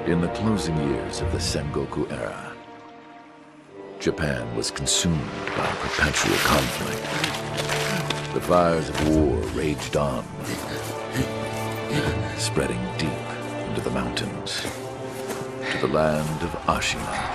In the closing years of the Sengoku era, Japan was consumed by perpetual conflict. The fires of war raged on, spreading deep into the mountains, to the land of Ashina.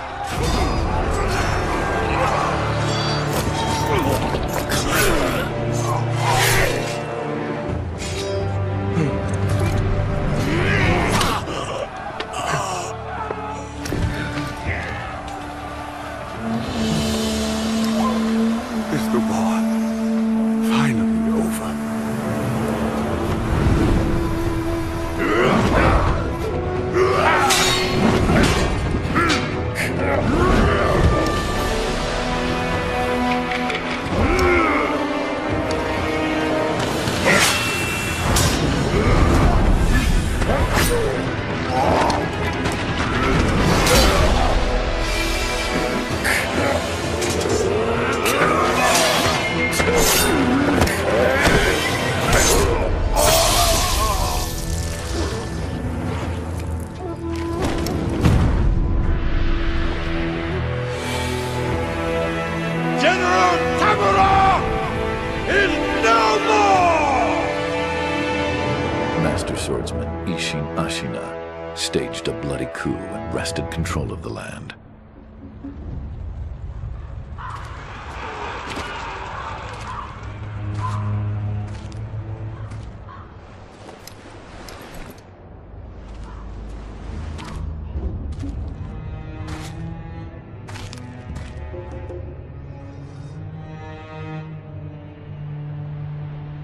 Is the war finally over? Master swordsman Isshin Ashina staged a bloody coup and wrested control of the land.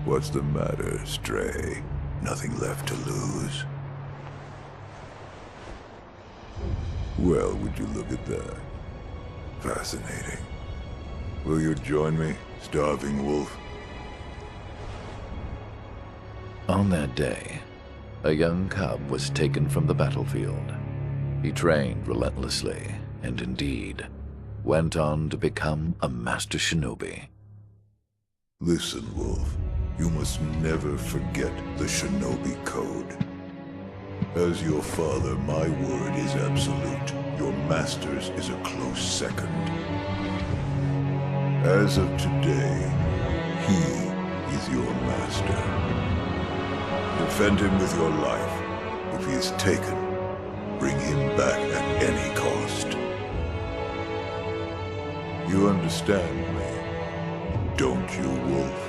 What's the matter, Stray? Nothing left to lose? Well, would you look at that? Fascinating. Will you join me, starving wolf? On that day, a young cub was taken from the battlefield. He trained relentlessly, and indeed, went on to become a master shinobi. Listen, Wolf. You must never forget the shinobi code. As your father, my word is absolute. Your master's is a close second. As of today, he is your master. Defend him with your life. If he is taken, bring him back at any cost. You understand me, don't you, Wolf?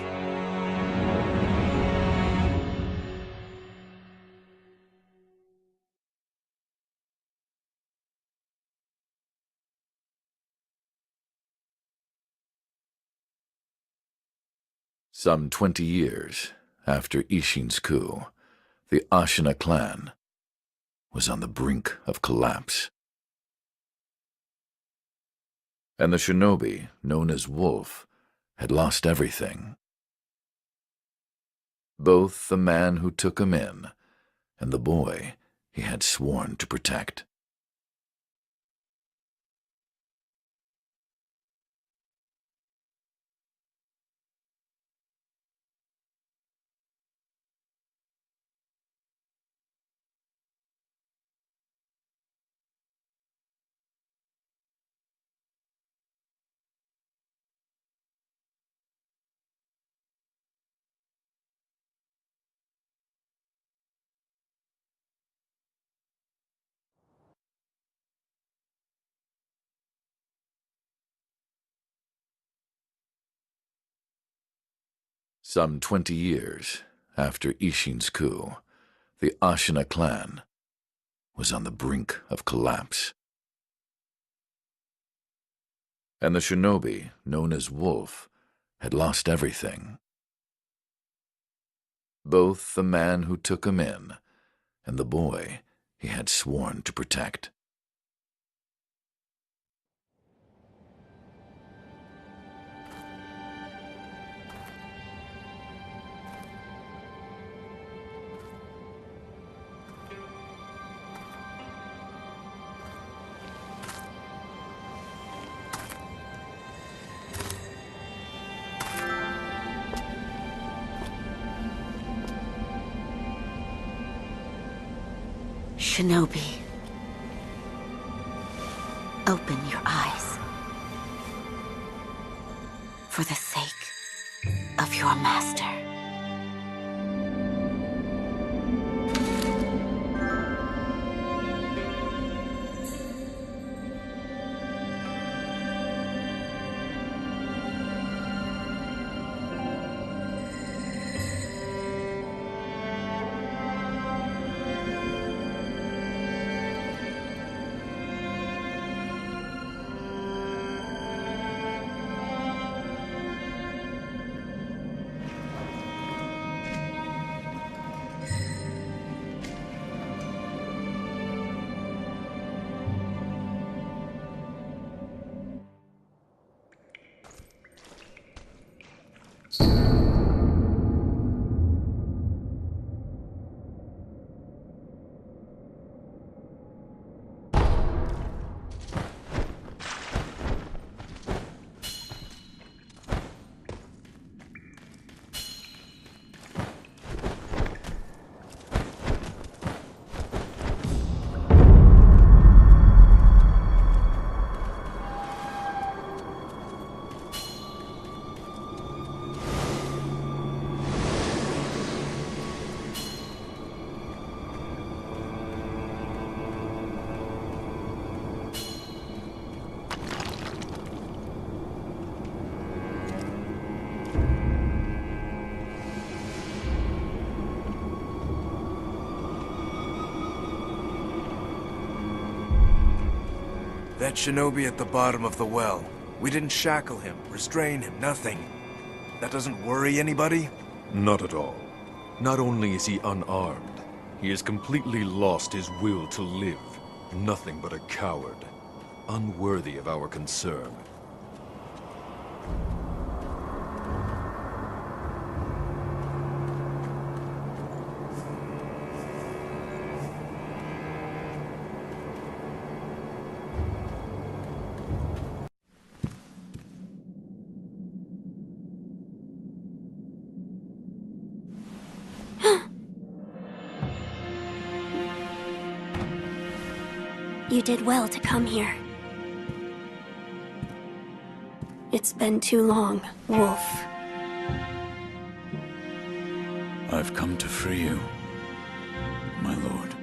Some 20 years after Isshin's coup, the Ashina clan was on the brink of collapse. And the shinobi, known as Wolf, had lost everything. Both the man who took him in and the boy he had sworn to protect. Some 20 years after Isshin's coup, the Ashina clan was on the brink of collapse. And the shinobi, known as Wolf, had lost everything. Both the man who took him in and the boy he had sworn to protect. Shinobi. Open your eyes. For the sake of your master. That shinobi at the bottom of the well. We didn't shackle him, restrain him, nothing. That doesn't worry anybody? Not at all. Not only is he unarmed, he has completely lost his will to live. Nothing but a coward. Unworthy of our concern. You did well to come here. It's been too long, Wolf. I've come to free you, my lord.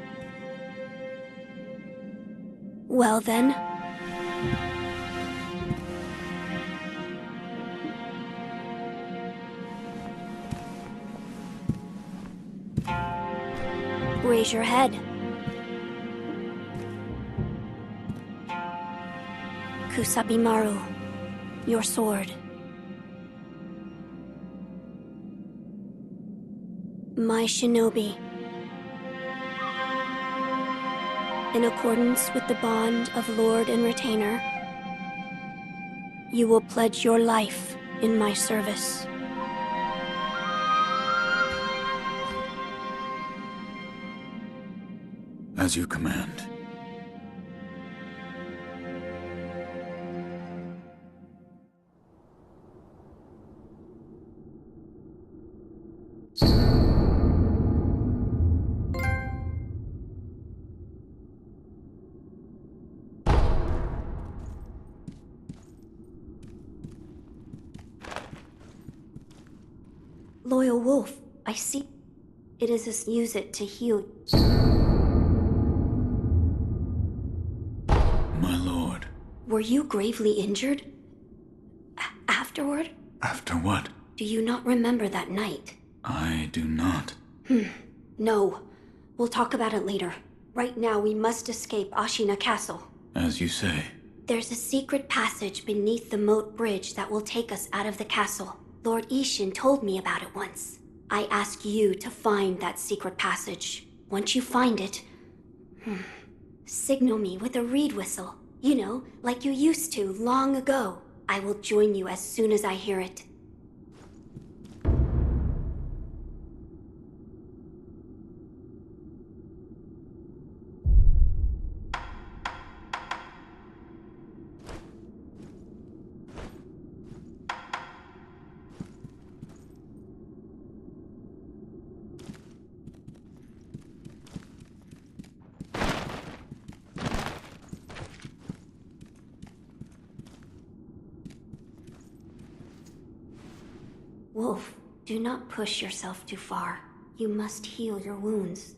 Well then. Raise your head. Kusabimaru, your sword. My shinobi. In accordance with the bond of Lord and Retainer, you will pledge your life in my service. As you command. Loyal Wolf, I see. It is this use it to heal. My lord. Were you gravely injured? Afterward? After what? Do you not remember that night? I do not. No. We'll talk about it later. Right now, we must escape Ashina Castle. As you say. There's a secret passage beneath the moat bridge that will take us out of the castle. Lord Ishin told me about it once. I ask you to find that secret passage. Once you find it, signal me with a reed whistle. You know, like you used to long ago. I will join you as soon as I hear it. Wolf, do not push yourself too far. You must heal your wounds.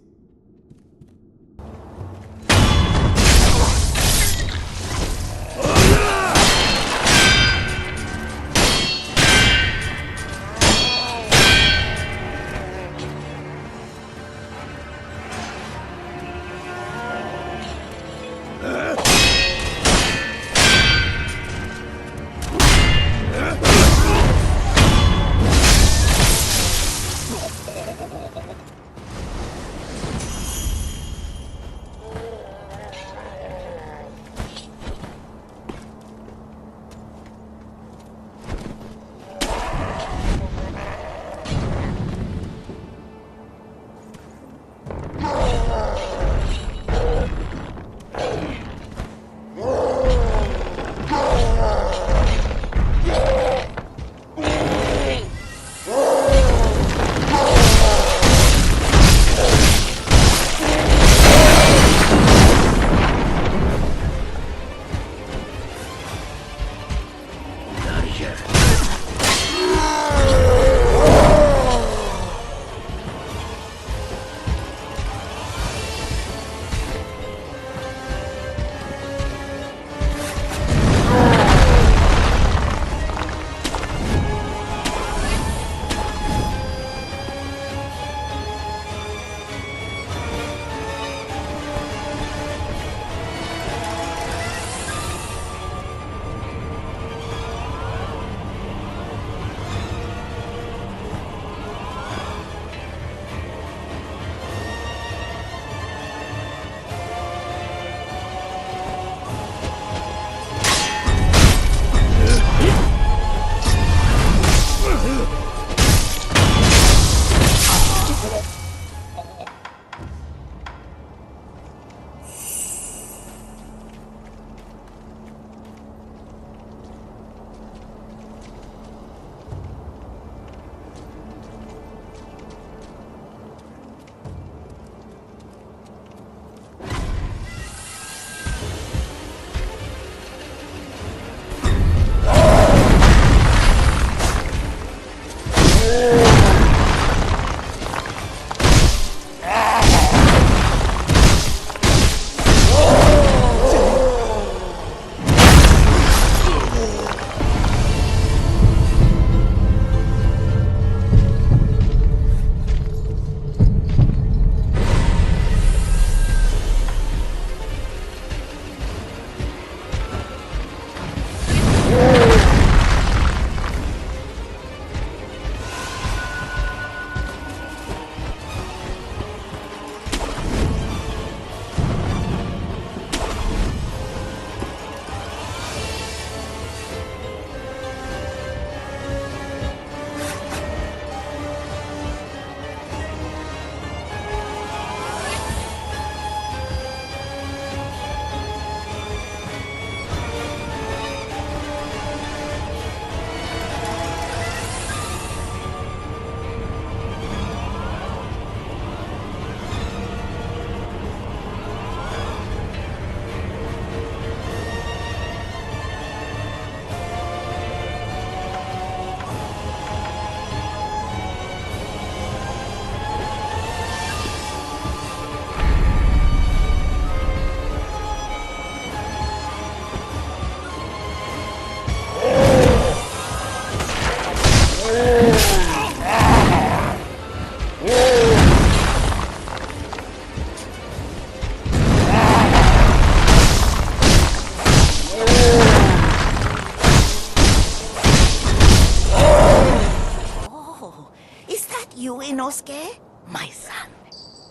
Inosuke? My son,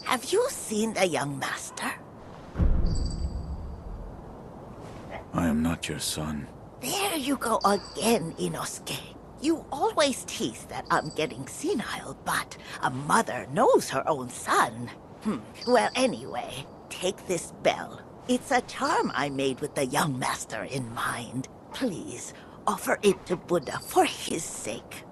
have you seen the young master? I am not your son. There you go again, Inosuke. You always tease that I'm getting senile, but a mother knows her own son. Well, anyway, take this bell. It's a charm I made with the young master in mind. Please, offer it to Buddha for his sake.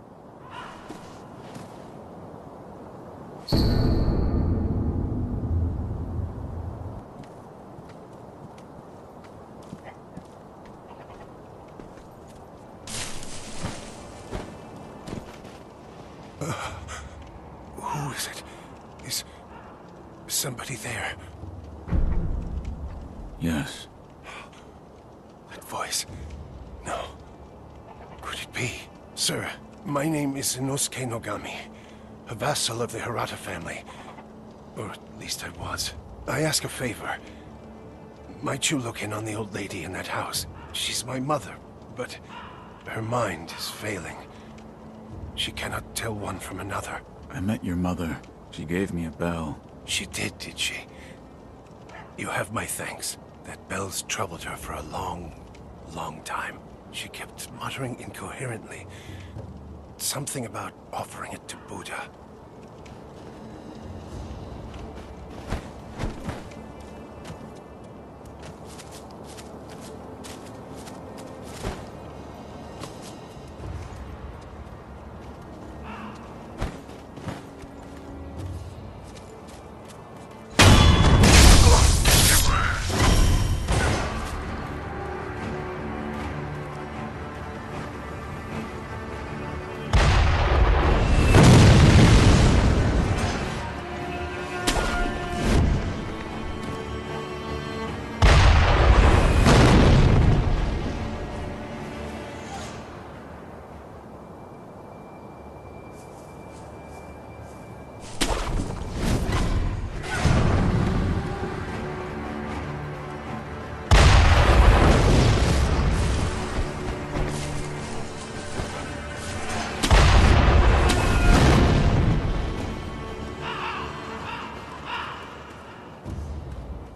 somebody there? Yes. That voice. No. Could it be? Sir, my name is Inosuke Nogami, a vassal of the Hirata family. Or at least I was. I ask a favor. Might you look in on the old lady in that house? She's my mother, but her mind is failing. She cannot tell one from another. I met your mother. She gave me a bell. She did she? You have my thanks. That bell's troubled her for a long, long time. She kept muttering incoherently. Something about offering it to Buddha.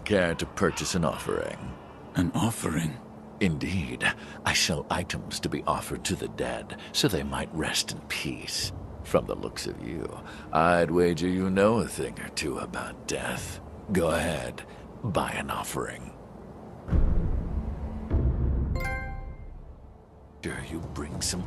Care to purchase an offering? An offering? Indeed. I sell items to be offered to the dead, so they might rest in peace. From the looks of you, I'd wager you know a thing or two about death. Go ahead, buy an offering. Sure you bring some...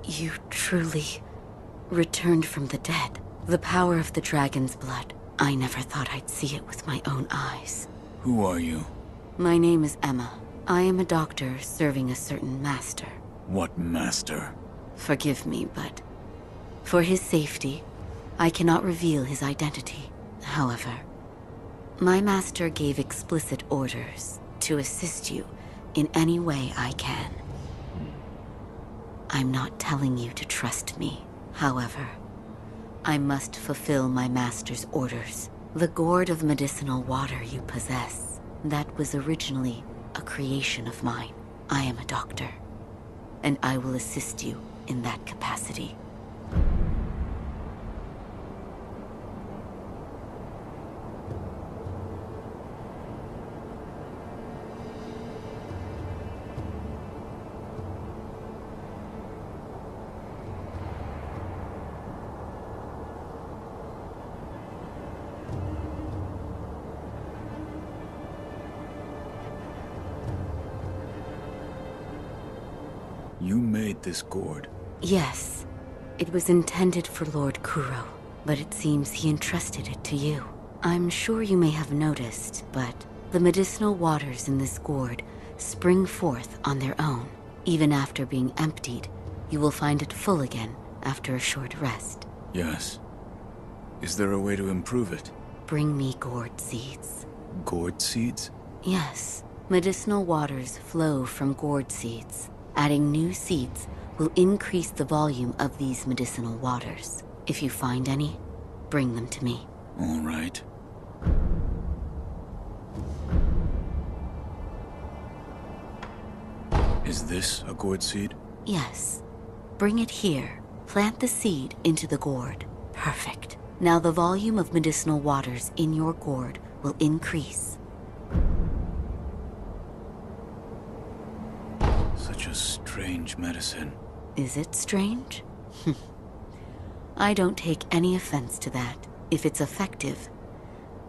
You truly returned from the dead. The power of the dragon's blood. I never thought I'd see it with my own eyes. Who are you? My name is Emma. I am a doctor serving a certain master. What master? Forgive me, but for his safety, I cannot reveal his identity. However, my master gave explicit orders to assist you in any way I can. I'm not telling you to trust me. However, I must fulfill my master's orders. The gourd of medicinal water you possess, that was originally a creation of mine. I am a doctor, and I will assist you in that capacity. You made this gourd. Yes, it was intended for Lord Kuro, but it seems he entrusted it to you. I'm sure you may have noticed, but the medicinal waters in this gourd spring forth on their own. Even after being emptied, you will find it full again after a short rest. Yes. Is there a way to improve it? Bring me gourd seeds. Gourd seeds? Yes. Medicinal waters flow from gourd seeds. Adding new seeds will increase the volume of these medicinal waters. If you find any, bring them to me. All right. Is this a gourd seed? Yes. Bring it here. Plant the seed into the gourd. Perfect. Now the volume of medicinal waters in your gourd will increase. Such a strange medicine. Is it strange? I don't take any offense to that. If it's effective,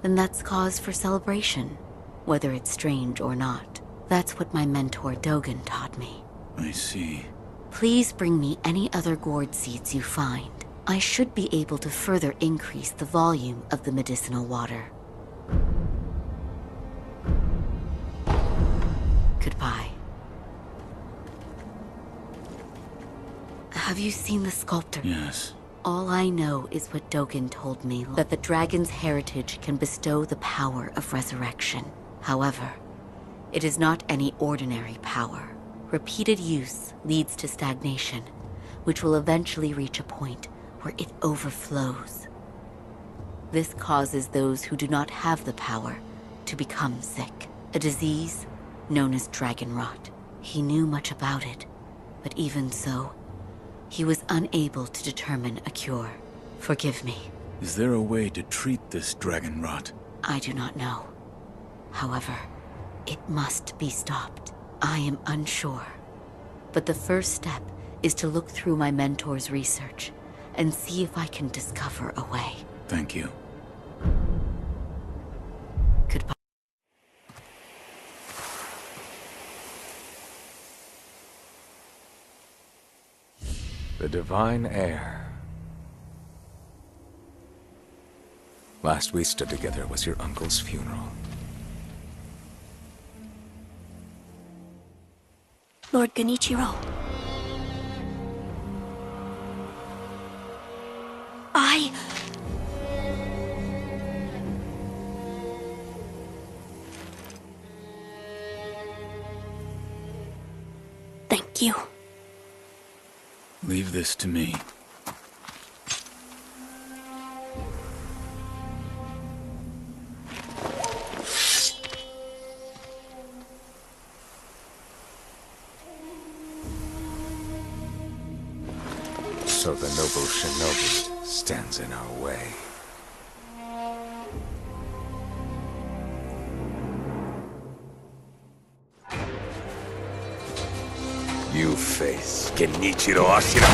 then that's cause for celebration, whether it's strange or not. That's what my mentor Dogen taught me. I see. Please bring me any other gourd seeds you find. I should be able to further increase the volume of the medicinal water. Goodbye. Have you seen the sculptor? Yes. All I know is what Dogen told me, that the dragon's heritage can bestow the power of resurrection. However, it is not any ordinary power. Repeated use leads to stagnation, which will eventually reach a point where it overflows. This causes those who do not have the power to become sick, a disease known as dragon rot. He knew much about it, but even so, he was unable to determine a cure. Forgive me. Is there a way to treat this dragon rot? I do not know. However, it must be stopped. I am unsure. But the first step is to look through my mentor's research and see if I can discover a way. Thank you. Goodbye. The divine heir. Last we stood together was your uncle's funeral. Lord Genichiro. Thank you. Leave this to me. So the noble shinobi stands in our way. You face Genichiro Ashira.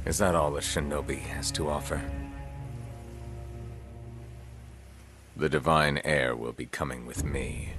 Is that all the shinobi has to offer? The divine heir will be coming with me.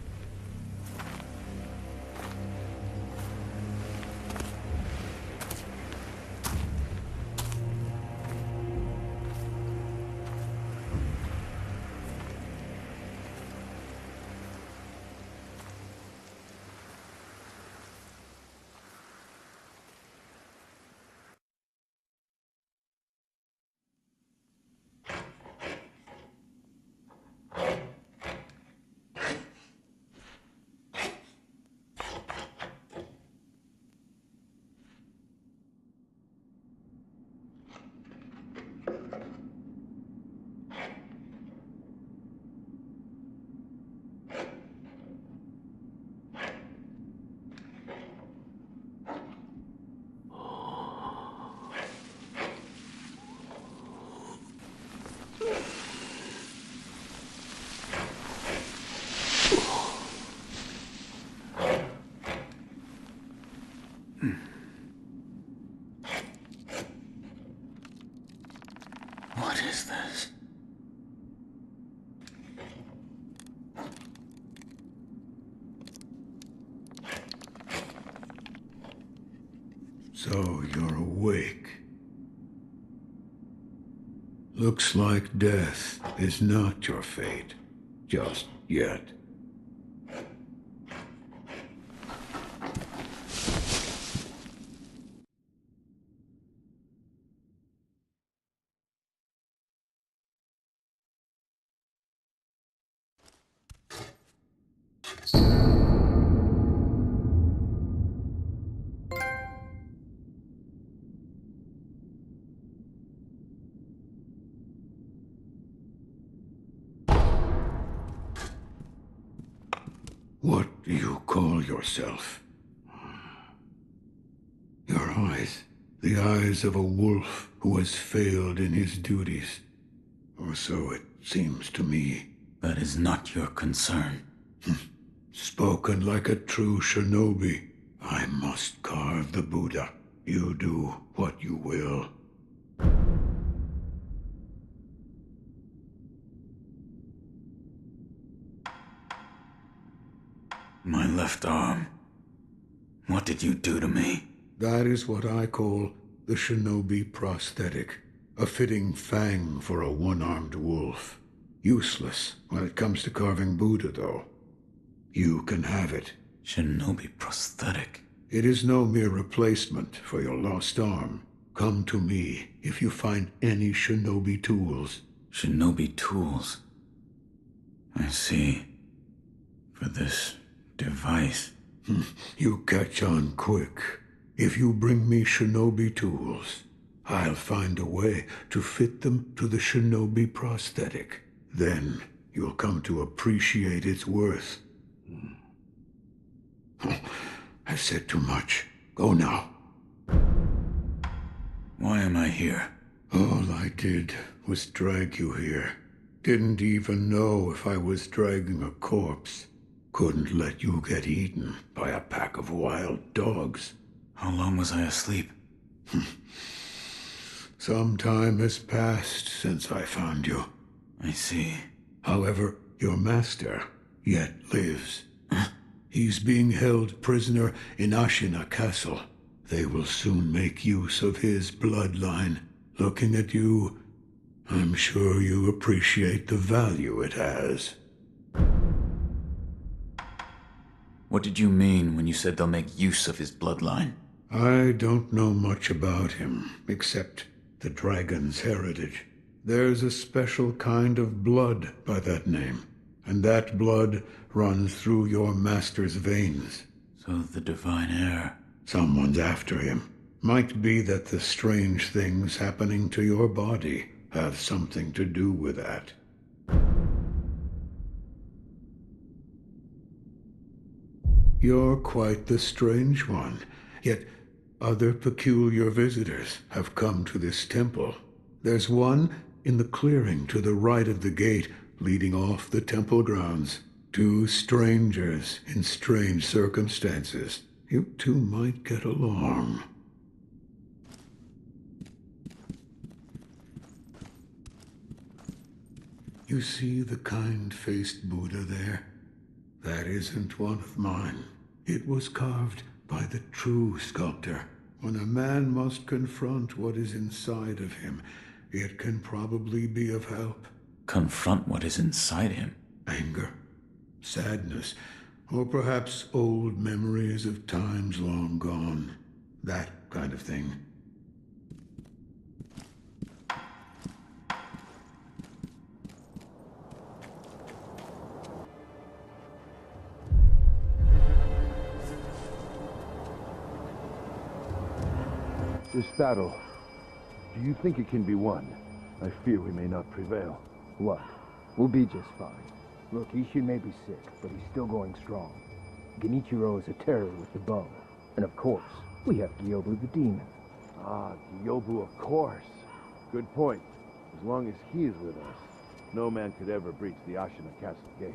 What is this? So you're awake. Looks like death is not your fate. Just yet. What do you call yourself? Your eyes. The eyes of a wolf who has failed in his duties. Or so it seems to me. That is not your concern. Spoken like a true shinobi. I must carve the Buddha. You do what you will. My left arm. What did you do to me? That is what I call the shinobi prosthetic. A fitting fang for a one-armed wolf. Useless when it comes to carving Buddha, though. You can have it. Shinobi prosthetic. It is no mere replacement for your lost arm. Come to me if you find any shinobi tools. Shinobi tools. I see. For this device. You catch on quick. If you bring me shinobi tools, I'll find a way to fit them to the shinobi prosthetic. Then you'll come to appreciate its worth. I've said too much. Go now. Why am I here? All I did was drag you here. Didn't even know if I was dragging a corpse. Couldn't let you get eaten by a pack of wild dogs. How long was I asleep? Some time has passed since I found you. I see. However, your master yet lives. He's being held prisoner in Ashina Castle. They will soon make use of his bloodline. Looking at you, I'm sure you appreciate the value it has. What did you mean when you said they'll make use of his bloodline? I don't know much about him, except the dragon's heritage. There's a special kind of blood by that name, and that blood runs through your master's veins. So the divine heir. Someone's after him. Might be that the strange things happening to your body have something to do with that. You're quite the strange one, yet other peculiar visitors have come to this temple. There's one in the clearing to the right of the gate leading off the temple grounds. Two strangers in strange circumstances. You two might get along. You see the kind-faced Buddha there? That isn't one of mine. It was carved by the true sculptor. When a man must confront what is inside of him, it can probably be of help. Confront what is inside him? Anger, sadness, or perhaps old memories of times long gone. That kind of thing. This battle, do you think it can be won? I fear we may not prevail. What? We'll be just fine. Look, Ishin may be sick, but he's still going strong. Genichiro is a terror with the bow. And of course, we have Gyobu the demon. Ah, Gyobu, of course. Good point. As long as he is with us, no man could ever breach the Ashina Castle gate.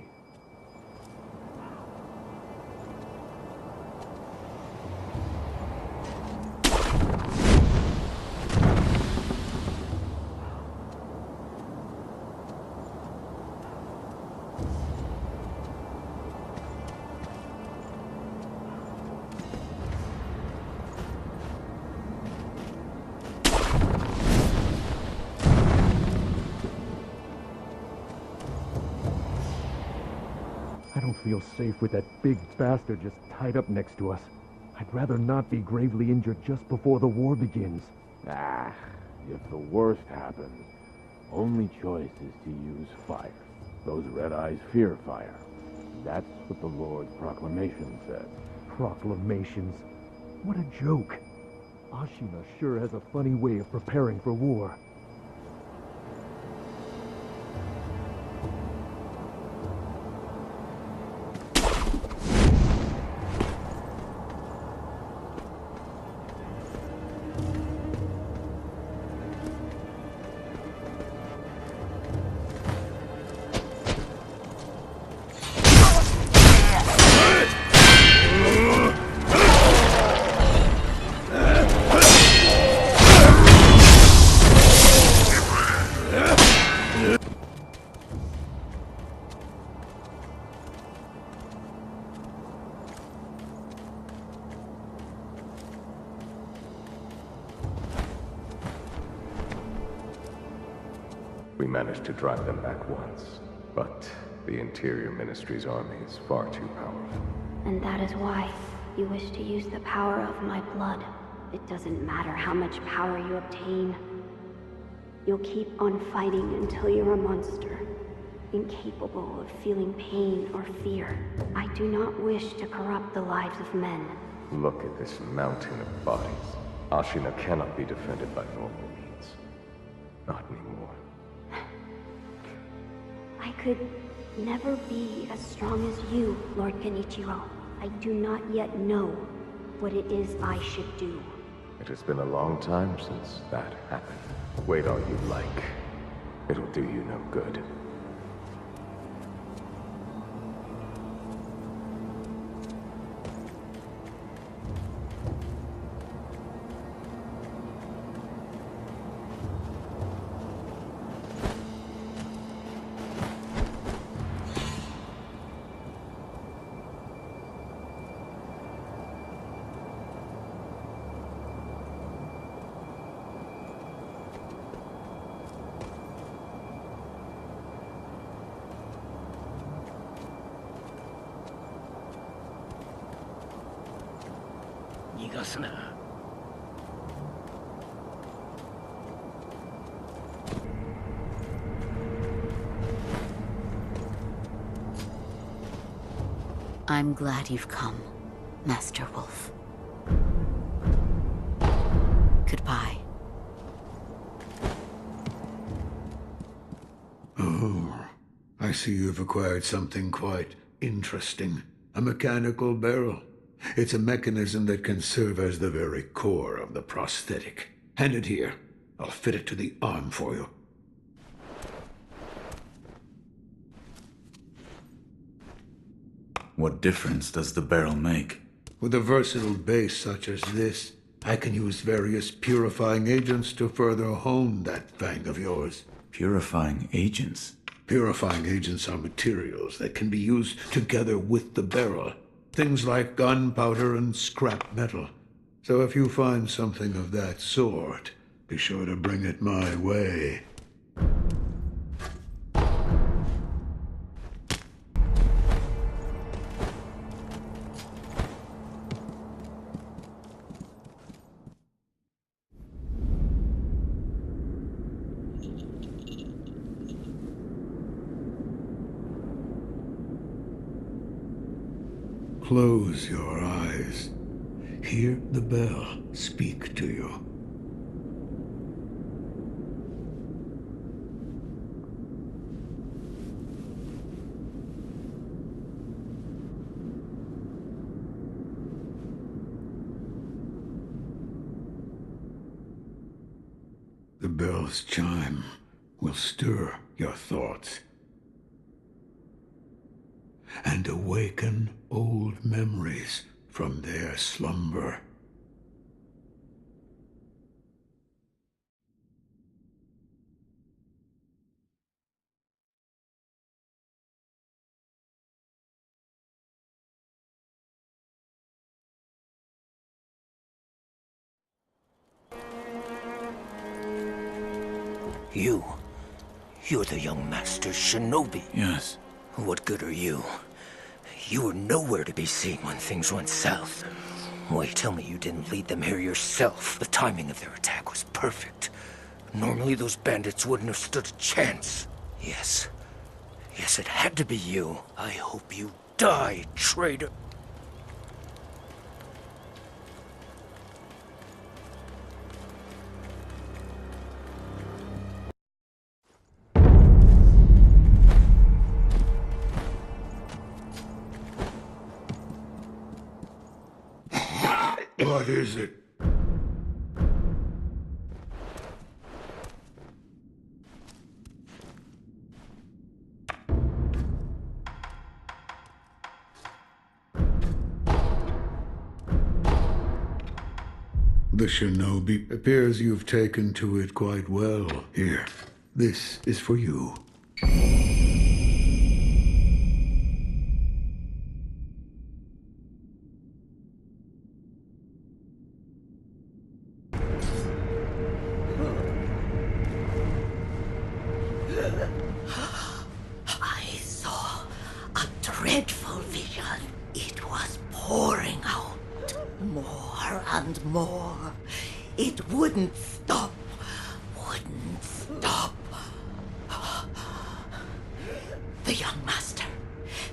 I don't feel safe with that big bastard just tied up next to us. I'd rather not be gravely injured just before the war begins. Ah, if the worst happens, only choice is to use fire. Those red eyes fear fire. That's what the Lord's proclamation said. Proclamations? What a joke. Ashina sure has a funny way of preparing for war. We managed to drive them back once, but the Interior Ministry's army is far too powerful. And that is why you wish to use the power of my blood. It doesn't matter how much power you obtain. You'll keep on fighting until you're a monster, incapable of feeling pain or fear. I do not wish to corrupt the lives of men. Look at this mountain of bodies. Ashina cannot be defended by normal means. Not anymore. I could never be as strong as you, Lord Genichiro. I do not yet know what it is I should do. It has been a long time since that happened. Wait all you like. It'll do you no good. I'm glad you've come, Master Wolf. Goodbye. Oh, I see you've acquired something quite interesting. A mechanical barrel. It's a mechanism that can serve as the very core of the prosthetic. Hand it here. I'll fit it to the arm for you. What difference does the barrel make? With a versatile base such as this, I can use various purifying agents to further hone that fang of yours. Purifying agents? Purifying agents are materials that can be used together with the barrel. Things like gunpowder and scrap metal. So if you find something of that sort, be sure to bring it my way. Close your eyes. Hear the bell speak to you. The bell's chime will stir your thoughts and awaken old memories from their slumber. You're the young master's shinobi. Yes. What good are you? You were nowhere to be seen when things went south. Wait, tell me you didn't lead them here yourself. The timing of their attack was perfect. Normally those bandits wouldn't have stood a chance. Yes. Yes, it had to be you. I hope you die, traitor. What is it? The shinobi appears you've taken to it quite well. Here, this is for you. I saw a dreadful vision. It was pouring out more and more. It wouldn't stop. Wouldn't stop. The young master.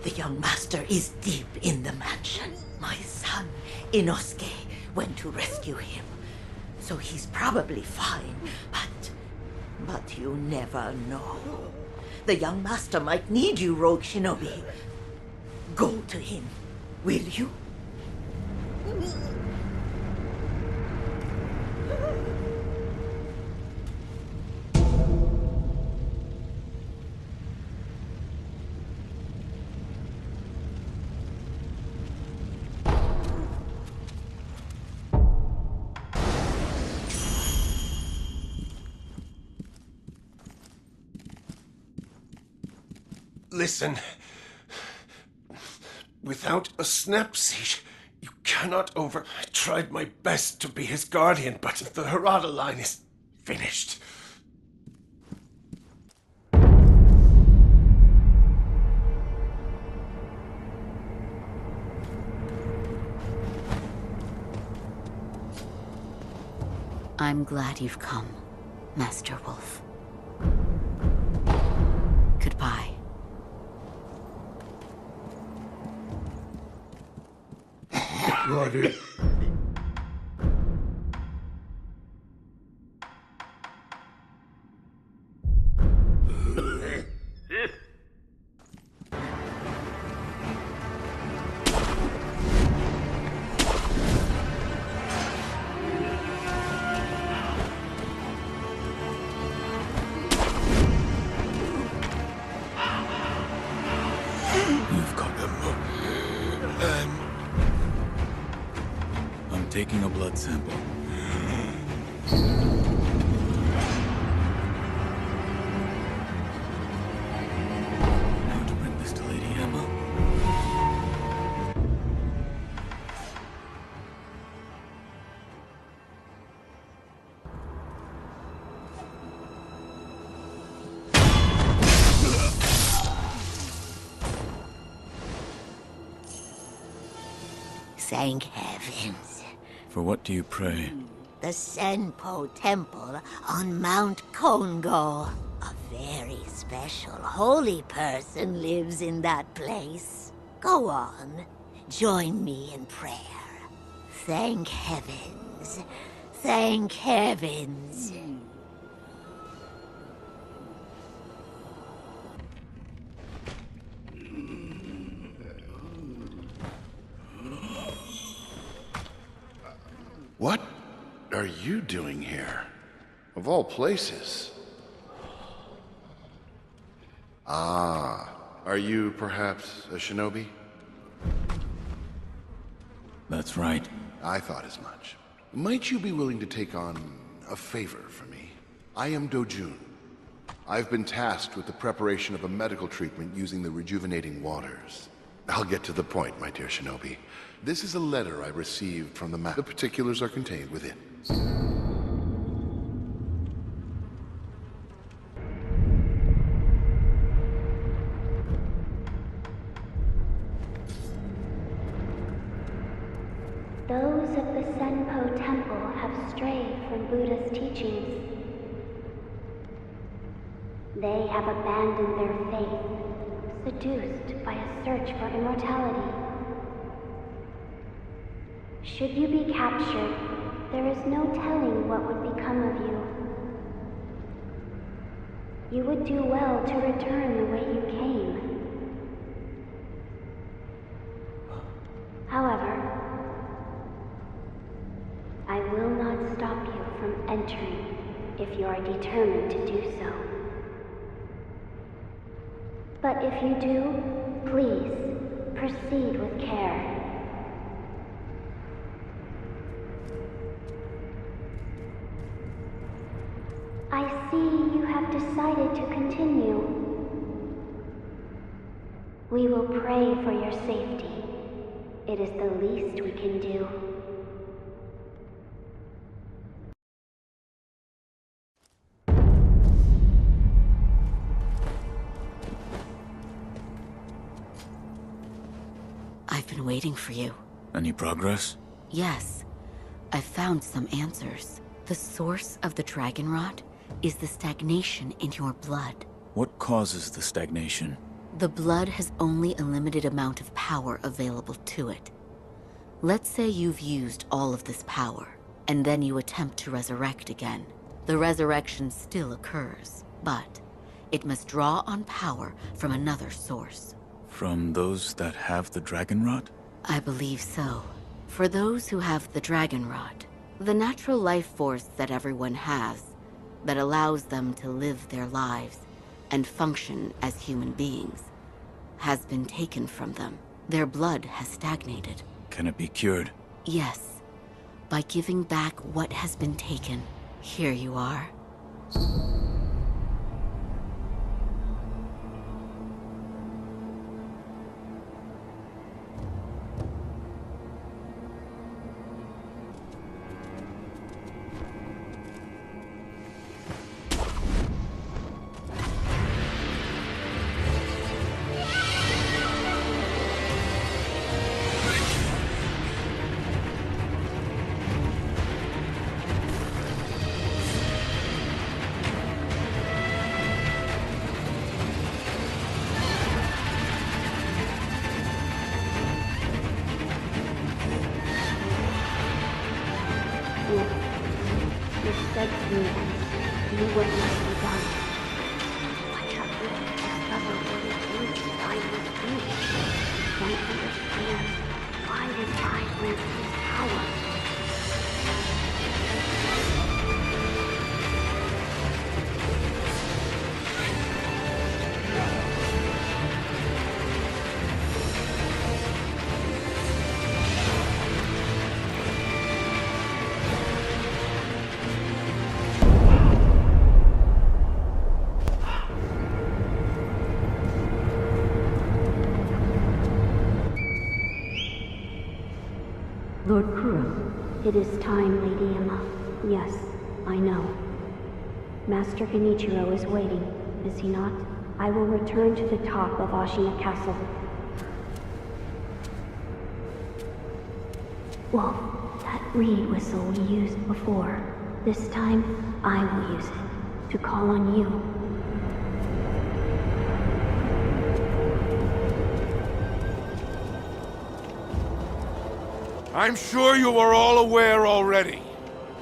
The young master is deep in the mansion. My son, Inosuke, went to rescue him. So he's probably fine, but you never know. The young master might need you, rogue shinobi. Go to him, will you? Listen. Without a snap seed, you cannot over... I tried my best to be his guardian, but the Hirata line is finished. I'm glad you've come, Master Wolf. Goodbye. What is... You've got them. I'm taking a blood sample. How to bring this to Lady Emma? Thank heavens. For what do you pray? The Senpo Temple on Mount Kongo. A very special holy person lives in that place. Go on, join me in prayer. Thank heavens. Thank heavens. What are you doing here? Of all places. Ah, are you perhaps a shinobi? That's right. I thought as much. Might you be willing to take on a favor for me? I am Dojun. I've been tasked with the preparation of a medical treatment using the rejuvenating waters. I'll get to the point, my dear shinobi. This is a letter I received from the The particulars are contained within. teachings. They have abandoned their faith, seduced by a search for immortality. Should you be captured, there is no telling what would become of you. You would do well to return the way you came. However, I will not stop you from entering if you are determined to do so. But if you do, please proceed with care. I see you have decided to continue. We will pray for your safety. It is the least we can do. I've been waiting for you. Any progress? Yes, I've found some answers. The source of the dragon rot is the stagnation in your blood. What causes the stagnation? The blood has only a limited amount of power available to it. Let's say you've used all of this power, and then you attempt to resurrect again. The resurrection still occurs, but it must draw on power from another source. From those that have the dragon rot? I believe so. For those who have the dragon rot, the natural life force that everyone has, that allows them to live their lives and function as human beings, has been taken from them. Their blood has stagnated. Can it be cured? Yes, by giving back what has been taken. Here you are. Said to me, you what must be done. I have lived to discover what it is that I must do. Don't understand. Why did I grant this power? Lord Kuro. It is time, Lady Emma. Yes, I know. Master Genichiro is waiting, is he not? I will return to the top of Ashina Castle. Wolf, that reed whistle we used before. This time, I will use it to call on you. I'm sure you are all aware already.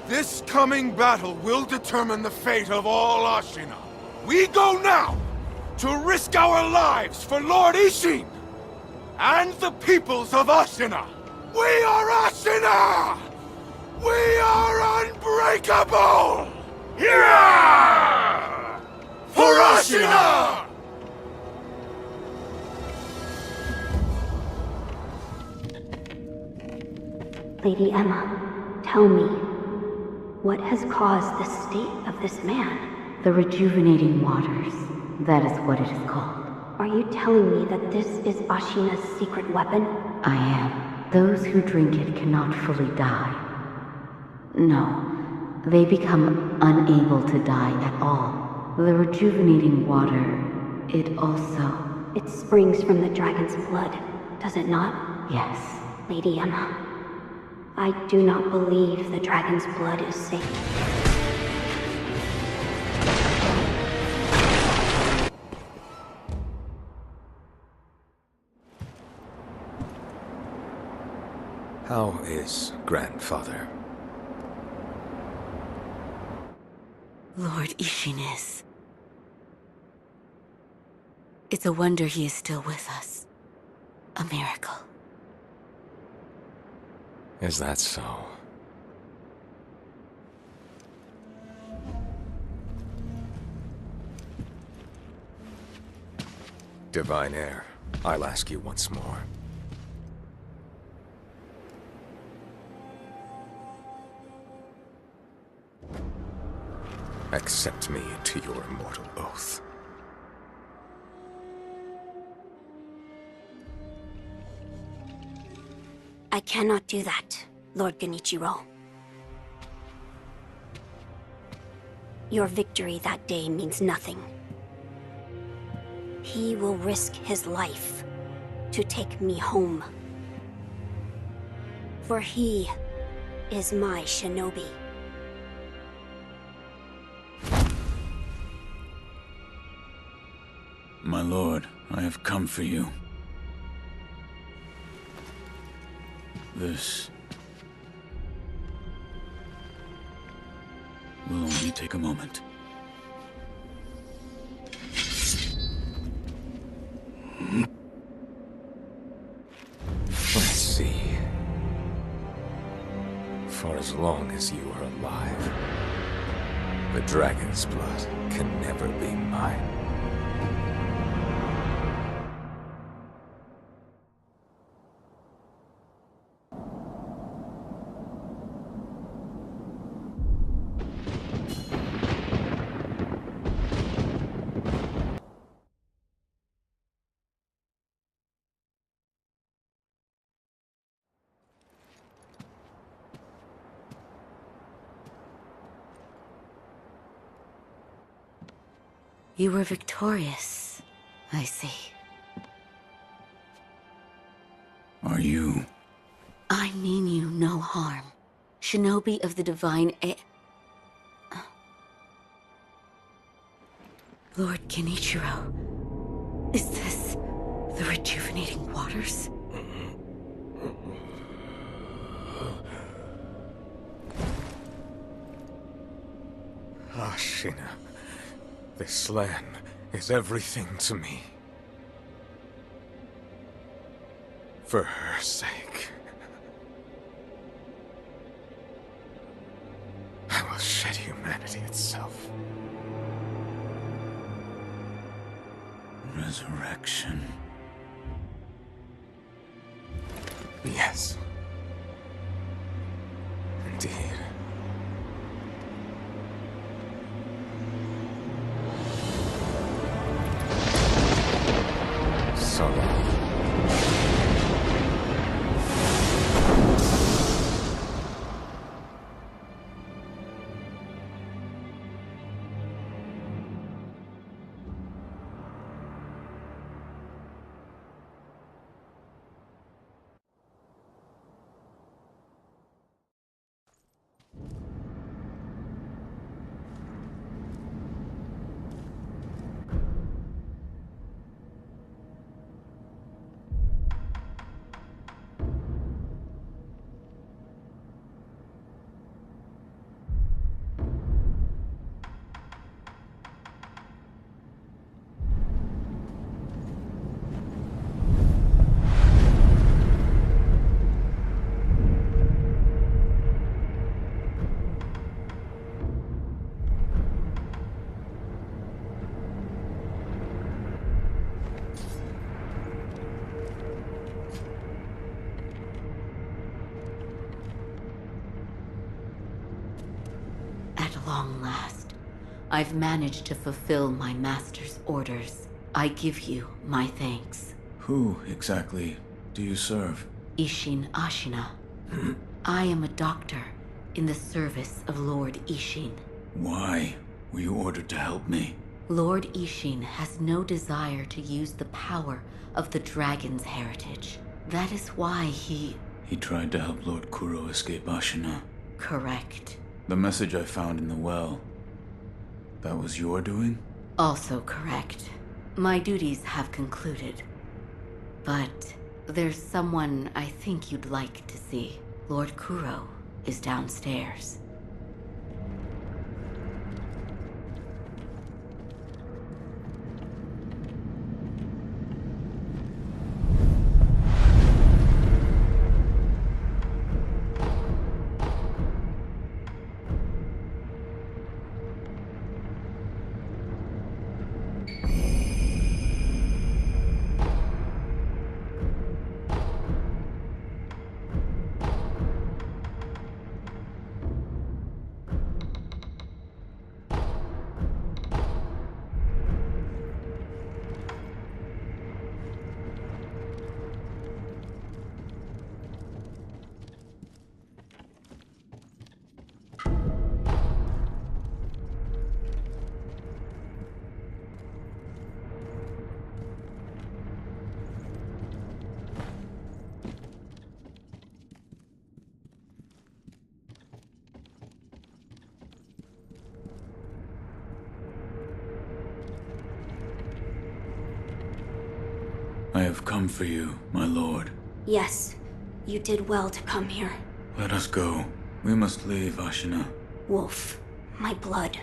This coming battle will determine the fate of all Ashina. We go now to risk our lives for Lord Ishin and the peoples of Ashina. We are Ashina! We are unbreakable! Yeah! For Ashina! Lady Emma, tell me, what has caused the state of this man? The rejuvenating waters. That is what it is called. Are you telling me that this is Ashina's secret weapon? I am. Those who drink it cannot fully die. No, they become unable to die at all. The rejuvenating water, it also... It springs from the dragon's blood, does it not? Yes. Lady Emma, I do not believe the dragon's blood is safe. this, grandfather? Lord Ishin is. It's a wonder he is still with us. A miracle. Is that so? Divine Heir, I'll ask you once more. Accept me to your immortal oath. I cannot do that, Lord Genichiro. Your victory that day means nothing. He will risk his life to take me home. For he is my shinobi. My lord, I have come for you. This will only take a moment. Let's see. For as long as you are alive, the dragon's blood can never be mine. You were victorious, I see. Are you? I mean you no harm. Shinobi of the Divine Lord Genichiro, is this the rejuvenating waters? Ashina. This land is everything to me. For her sake, I will shed humanity itself. Resurrection. Yes. Indeed. So long. At long last, I've managed to fulfill my master's orders. I give you my thanks. Who exactly do you serve? Ishin Ashina. I am a doctor in the service of Lord Ishin. Why were you ordered to help me? Lord Ishin has no desire to use the power of the dragon's heritage. That is why he tried to help Lord Kuro escape Ashina. Correct. The message I found in the well, that was your doing? Also correct. My duties have concluded. But there's someone I think you'd like to see. Lord Kuro is downstairs. I have come for you, my lord. Yes, you did well to come here. Let us go. We must leave Ashina. Wolf, my blood.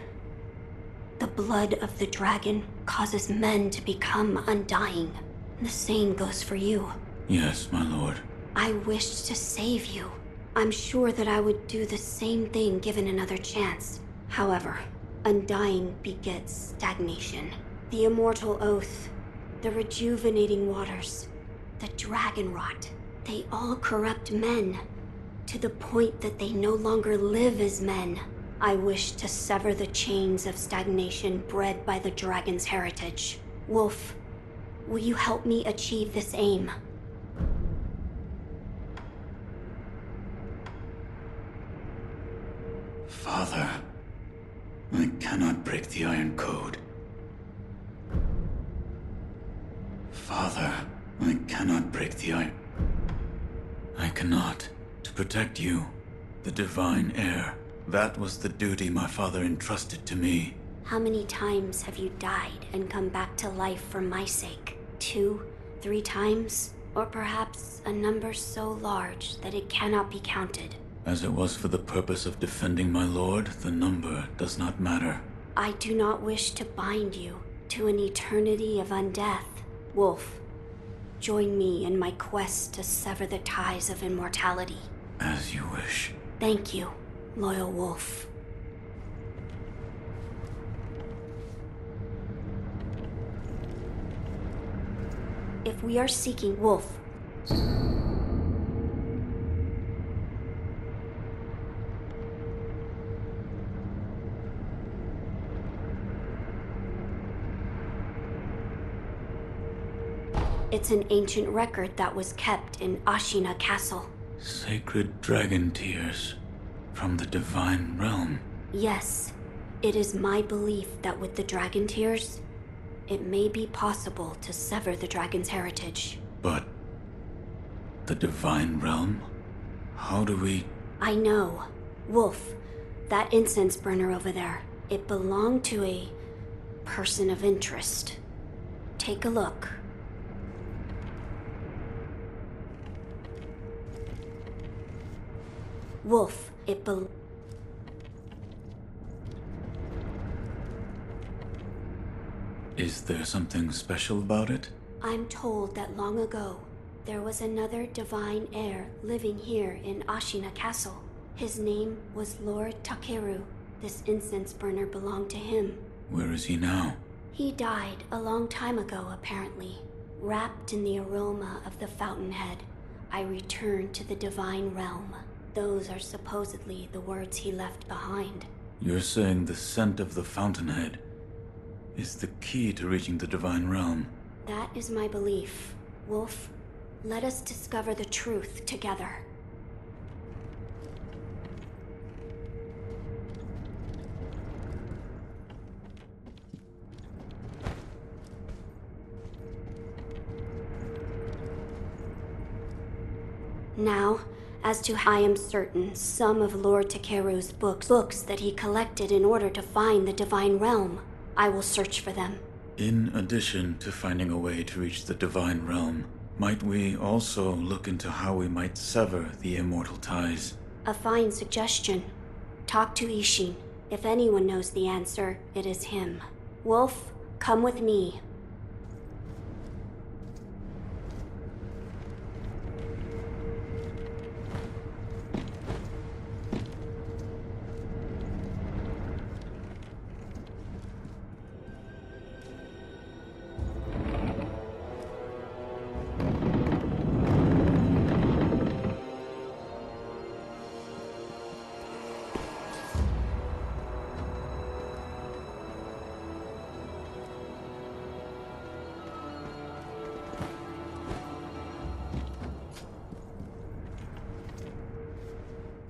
The blood of the dragon causes men to become undying. The same goes for you. Yes, my lord. I wished to save you. I'm sure that I would do the same thing given another chance. However, undying begets stagnation. The immortal oath, the rejuvenating waters, the dragon rot, they all corrupt men, to the point that they no longer live as men. I wish to sever the chains of stagnation bred by the dragon's heritage. Wolf, will you help me achieve this aim? Father, I cannot break the Iron Code. Father, I cannot break the Iron... I cannot. To protect you, the divine heir. That was the duty my father entrusted to me. How many times have you died and come back to life for my sake? 2, 3 times? Or perhaps a number so large that it cannot be counted? As it was for the purpose of defending my lord, the number does not matter. I do not wish to bind you to an eternity of undeath. Wolf, join me in my quest to sever the ties of immortality. As you wish. Thank you, loyal wolf. If we are seeking Wolf, it's an ancient record that was kept in Ashina Castle. Sacred dragon tears from the divine realm. Yes, it is my belief that with the dragon tears, it may be possible to sever the dragon's heritage. But the divine realm? How do we... I know. Wolf, that incense burner over there, it belonged to a person of interest. Take a look. Wolf, it Is there something special about it? I'm told that long ago, there was another divine heir living here in Ashina Castle. His name was Lord Takeru. This incense burner belonged to him. Where is he now? He died a long time ago, apparently. Wrapped in the aroma of the fountainhead, I returned to the divine realm. Those are supposedly the words he left behind. You're saying the scent of the fountainhead is the key to reaching the divine realm? That is my belief. Wolf, let us discover the truth together. Now, as to how I am certain some of Lord Takeru's books that he collected in order to find the divine realm, I will search for them. In addition to finding a way to reach the divine realm, Might we also look into how we might sever the immortal ties? A fine suggestion. Talk to Ishin. If anyone knows the answer, it is him. Wolf, come with me.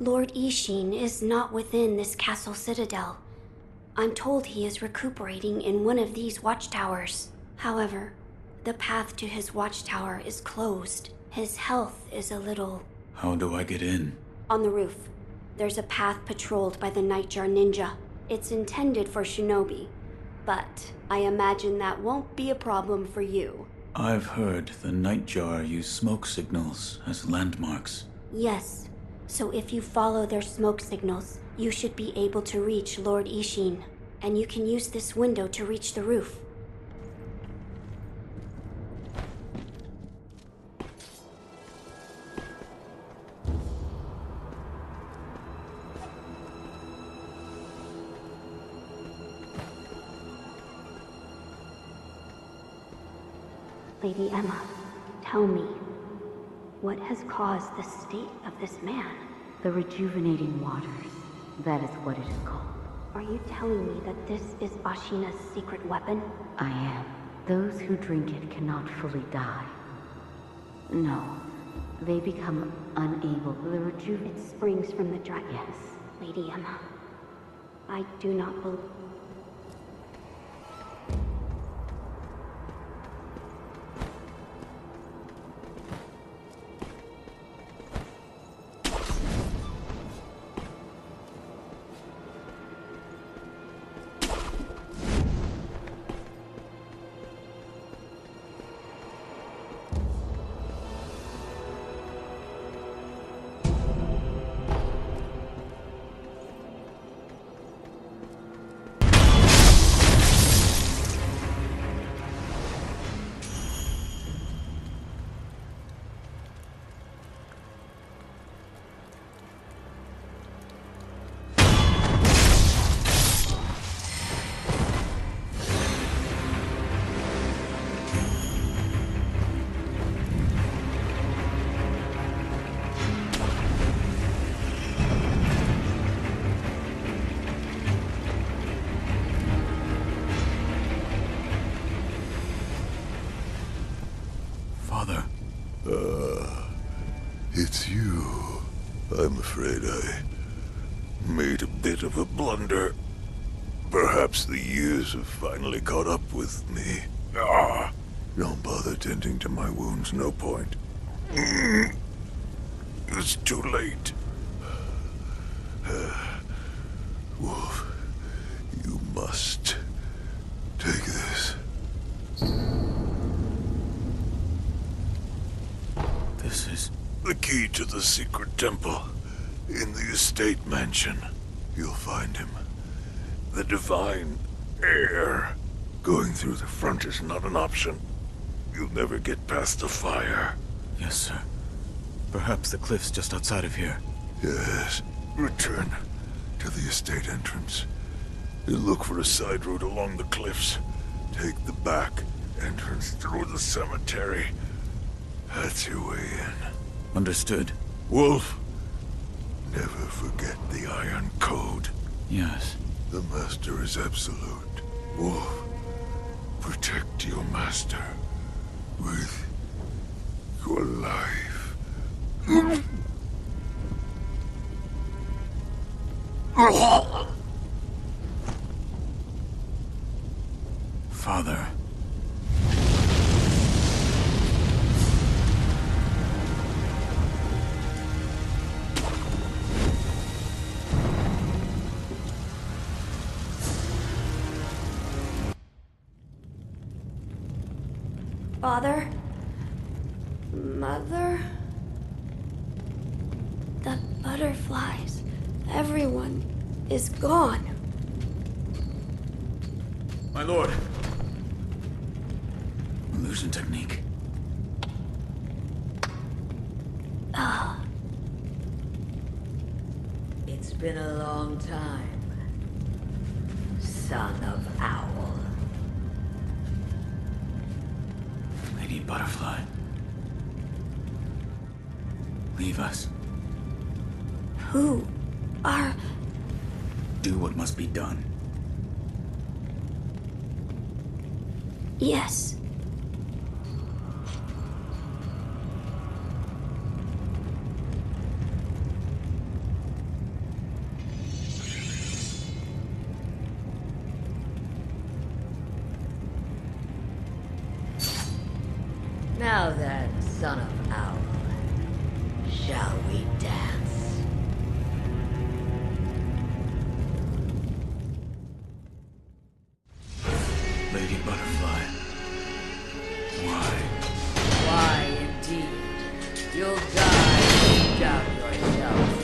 Lord Ishin is not within this castle citadel. I'm told he is recuperating in one of these watchtowers. However, the path to his watchtower is closed. His health is a little... How do I get in? On the roof, there's a path patrolled by the Nightjar Ninja. It's intended for shinobi, but I imagine that won't be a problem for you. I've heard the Nightjar use smoke signals as landmarks. Yes. So if you follow their smoke signals, you should be able to reach Lord Ishin. And you can use this window to reach the roof. Lady Emma, tell me, what has caused the state of this man? The rejuvenating waters. That is what it is called. Are you telling me that this is Ashina's secret weapon? I am. Those who drink it cannot fully die. No. They become unable. It springs from the dragon. Yes. Lady Emma, I do not believe... It's you. I'm afraid I made a bit of a blunder. Perhaps the years have finally caught up with me. Don't bother tending to my wounds, no point. It's too late. Wolf, you must take this. This is... the key to the secret temple in the estate mansion. You'll find him. The divine heir. Going through the front is not an option. You'll never get past the fire. Yes, sir. Perhaps the cliff's just outside of here. Yes. Return to the estate entrance. And look for a side road along the cliffs. Take the back entrance through the cemetery. That's your way in. Understood. Wolf, never forget the Iron Code. Yes. The Master is absolute. Wolf, protect your Master with your life. Father. Father? Mother? The butterflies. Everyone is gone. My lord. Illusion technique. Ah. It's been a long time, son of Owl. Lady Butterfly. Leave us. Who are... Do what must be done. Yes. Now then, son of Owl, shall we dance? Lady Butterfly. Why? Why indeed? You'll die down yourself.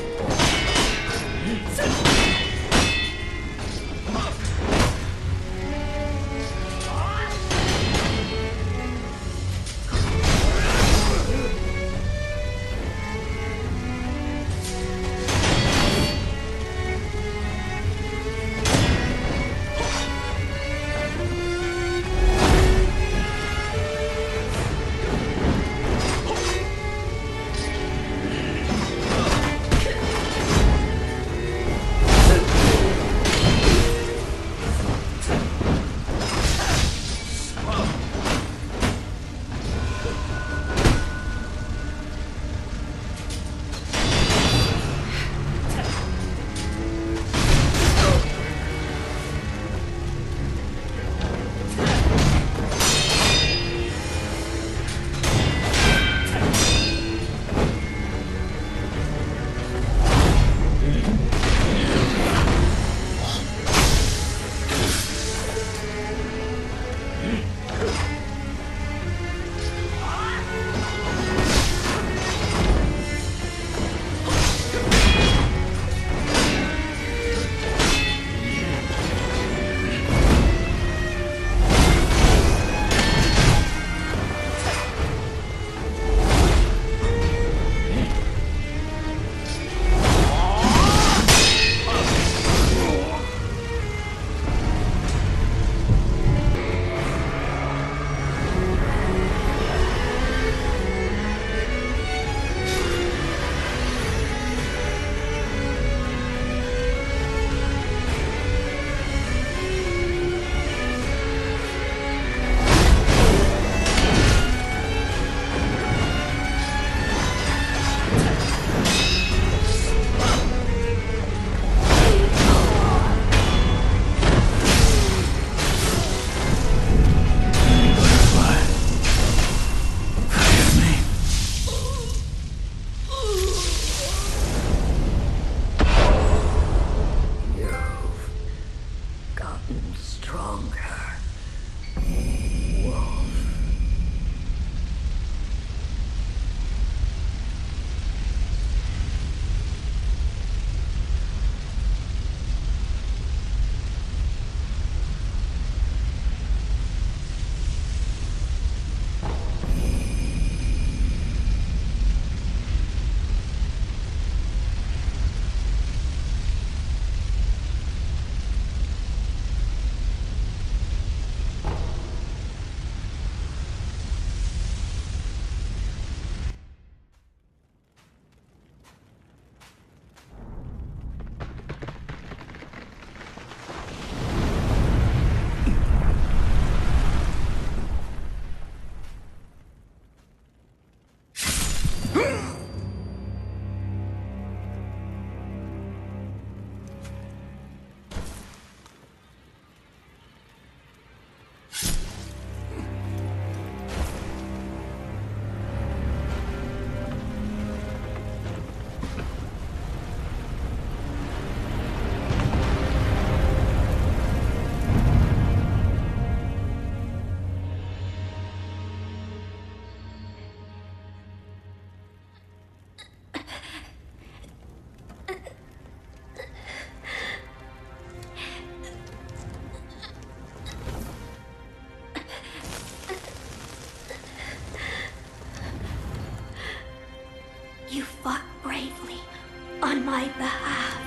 my behalf.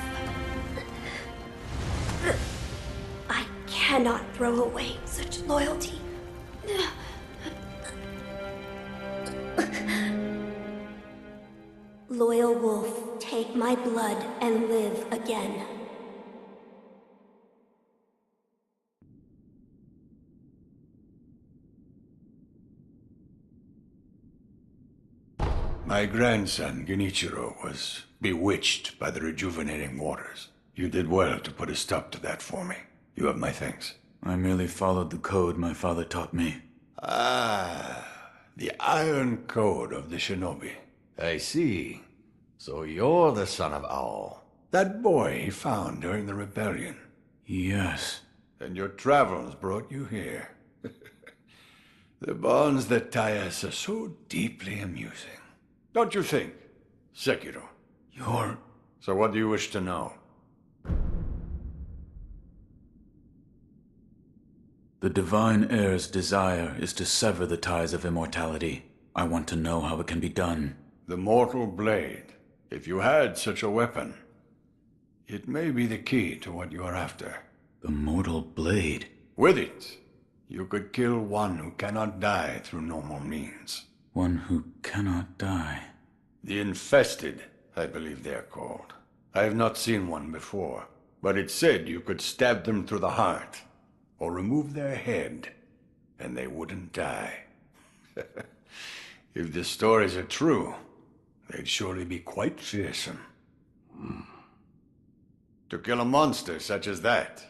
I cannot throw away such loyalty. Loyal wolf, take my blood and live again. My grandson, Genichiro, was bewitched by the rejuvenating waters. You did well to put a stop to that for me. You have my thanks. I merely followed the code my father taught me. Ah, the Iron Code of the Shinobi. I see. So you're the son of Owl. That boy he found during the rebellion. Yes. And your travels brought you here. The bonds that tie us are so deeply amusing. Don't you think, Sekiro? You're... So what do you wish to know? The Divine Heir's desire is to sever the ties of immortality. I want to know how it can be done. The Mortal Blade. If you had such a weapon, it may be the key to what you are after. The Mortal Blade? With it, you could kill one who cannot die through normal means. One who cannot die. The Infested, I believe they are called. I have not seen one before, but it said you could stab them through the heart, or remove their head, and they wouldn't die. If the stories are true, they'd surely be quite fearsome. To kill a monster such as that,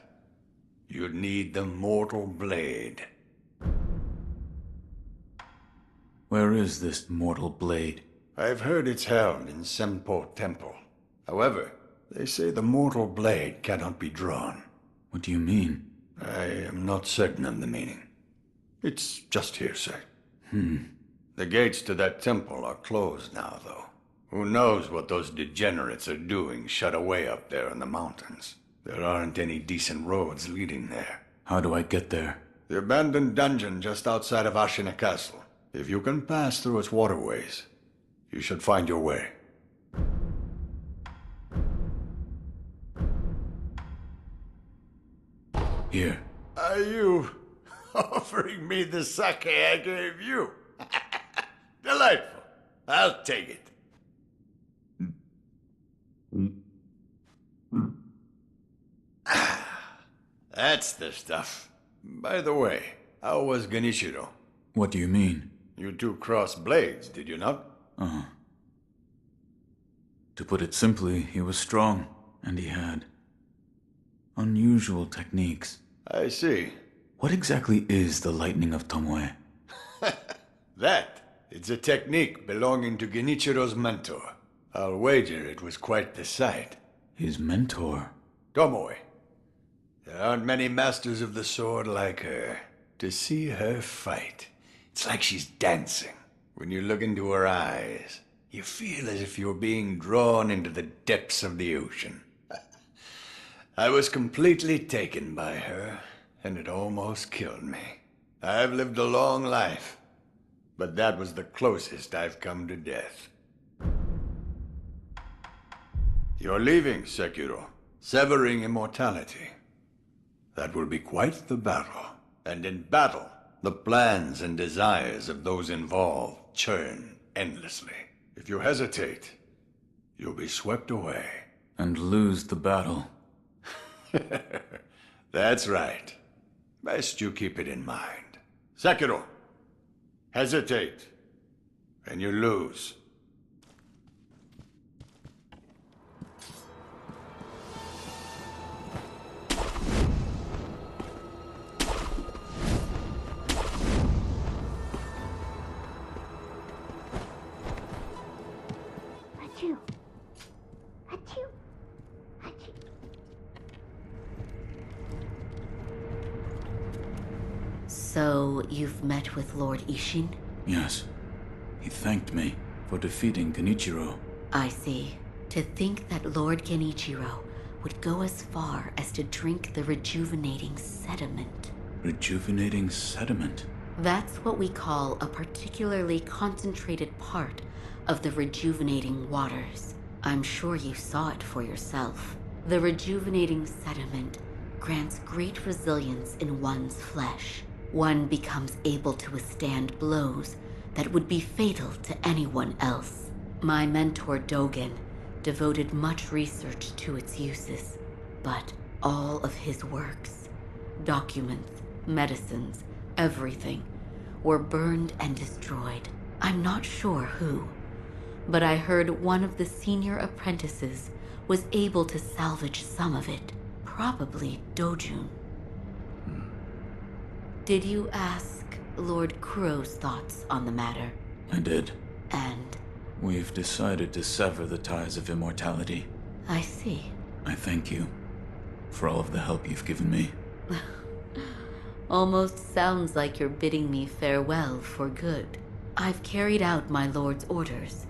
you'd need the Mortal Blade. Where is this Mortal Blade? I've heard it's held in Senpo Temple. However, they say the Mortal Blade cannot be drawn. What do you mean? I am not certain of the meaning. It's just hearsay. The gates to that temple are closed now, though. Who knows what those degenerates are doing shut away up there in the mountains. There aren't any decent roads leading there. How do I get there? The abandoned dungeon just outside of Ashina Castle. If you can pass through its waterways, you should find your way. Here. Are you offering me the sake I gave you? Delightful. I'll take it. That's the stuff. By the way, how was Genichiro? What do you mean? You two crossed blades, did you not? Uh-huh. To put it simply, he was strong, and he had unusual techniques. I see. What exactly is the Lightning of Tomoe? It's a technique belonging to Genichiro's mentor. I'll wager it was quite the sight. His mentor? Tomoe. There aren't many masters of the sword like her. To see her fight, it's like she's dancing. When you look into her eyes, you feel as if you're being drawn into the depths of the ocean. I was completely taken by her, and it almost killed me. I've lived a long life, but that was the closest I've come to death. You're leaving, Sekiro. Severing immortality. That will be quite the battle. And in battle, the plans and desires of those involved churn endlessly. If you hesitate, you'll be swept away. And lose the battle. That's right. Best you keep it in mind. Sekiro, hesitate, and you lose. So, you've met with Lord Ishin? Yes. He thanked me for defeating Genichiro. I see. To think that Lord Genichiro would go as far as to drink the rejuvenating sediment. Rejuvenating sediment? That's what we call a particularly concentrated part of the rejuvenating waters. I'm sure you saw it for yourself. The rejuvenating sediment grants great resilience in one's flesh. One becomes able to withstand blows that would be fatal to anyone else. My mentor Dogen devoted much research to its uses, but all of his works, documents, medicines, everything, were burned and destroyed. I'm not sure who, but I heard one of the senior apprentices was able to salvage some of it. Probably Dojun. Did you ask Lord Kuro's thoughts on the matter? I did. And? We've decided to sever the ties of immortality. I see. I thank you for all of the help you've given me. Almost sounds like you're bidding me farewell for good. I've carried out my lord's orders,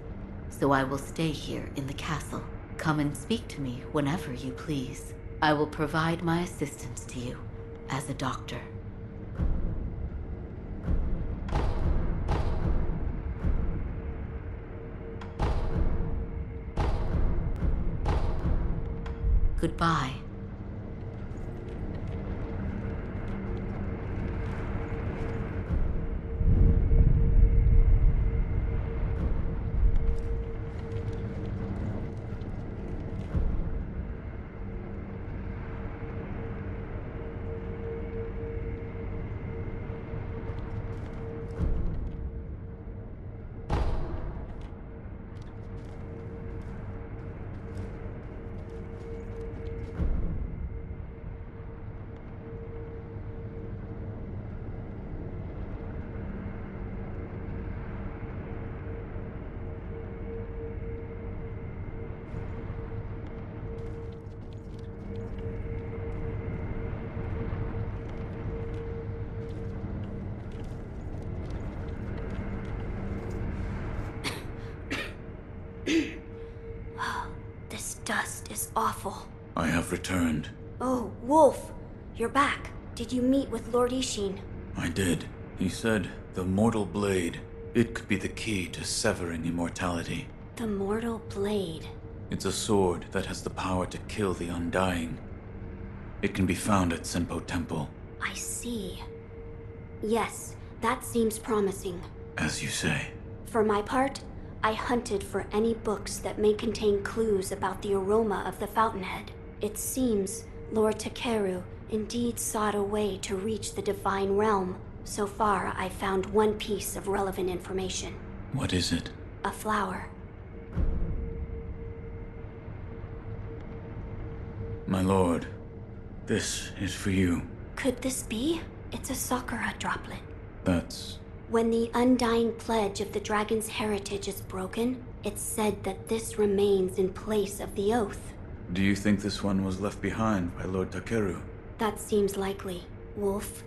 so I will stay here in the castle. Come and speak to me whenever you please. I will provide my assistance to you as a doctor. Goodbye. This dust is awful. I have returned. Oh, Wolf! You're back. Did you meet with Lord Ishin? I did. He said the mortal blade, it could be the key to severing immortality. The mortal blade. It's a sword that has the power to kill the undying. It can be found at Senpo Temple. I see. Yes, that seems promising. As you say. For my part, I hunted for any books that may contain clues about the aroma of the fountainhead. It seems Lord Takeru indeed sought a way to reach the divine realm. So far, I found one piece of relevant information. What is it? A flower. My lord, this is for you. Could this be? It's a Sakura droplet. That's... When the undying pledge of the dragon's heritage is broken, it's said that this remains in place of the oath. Do you think this one was left behind by Lord Takeru? That seems likely. Wolf,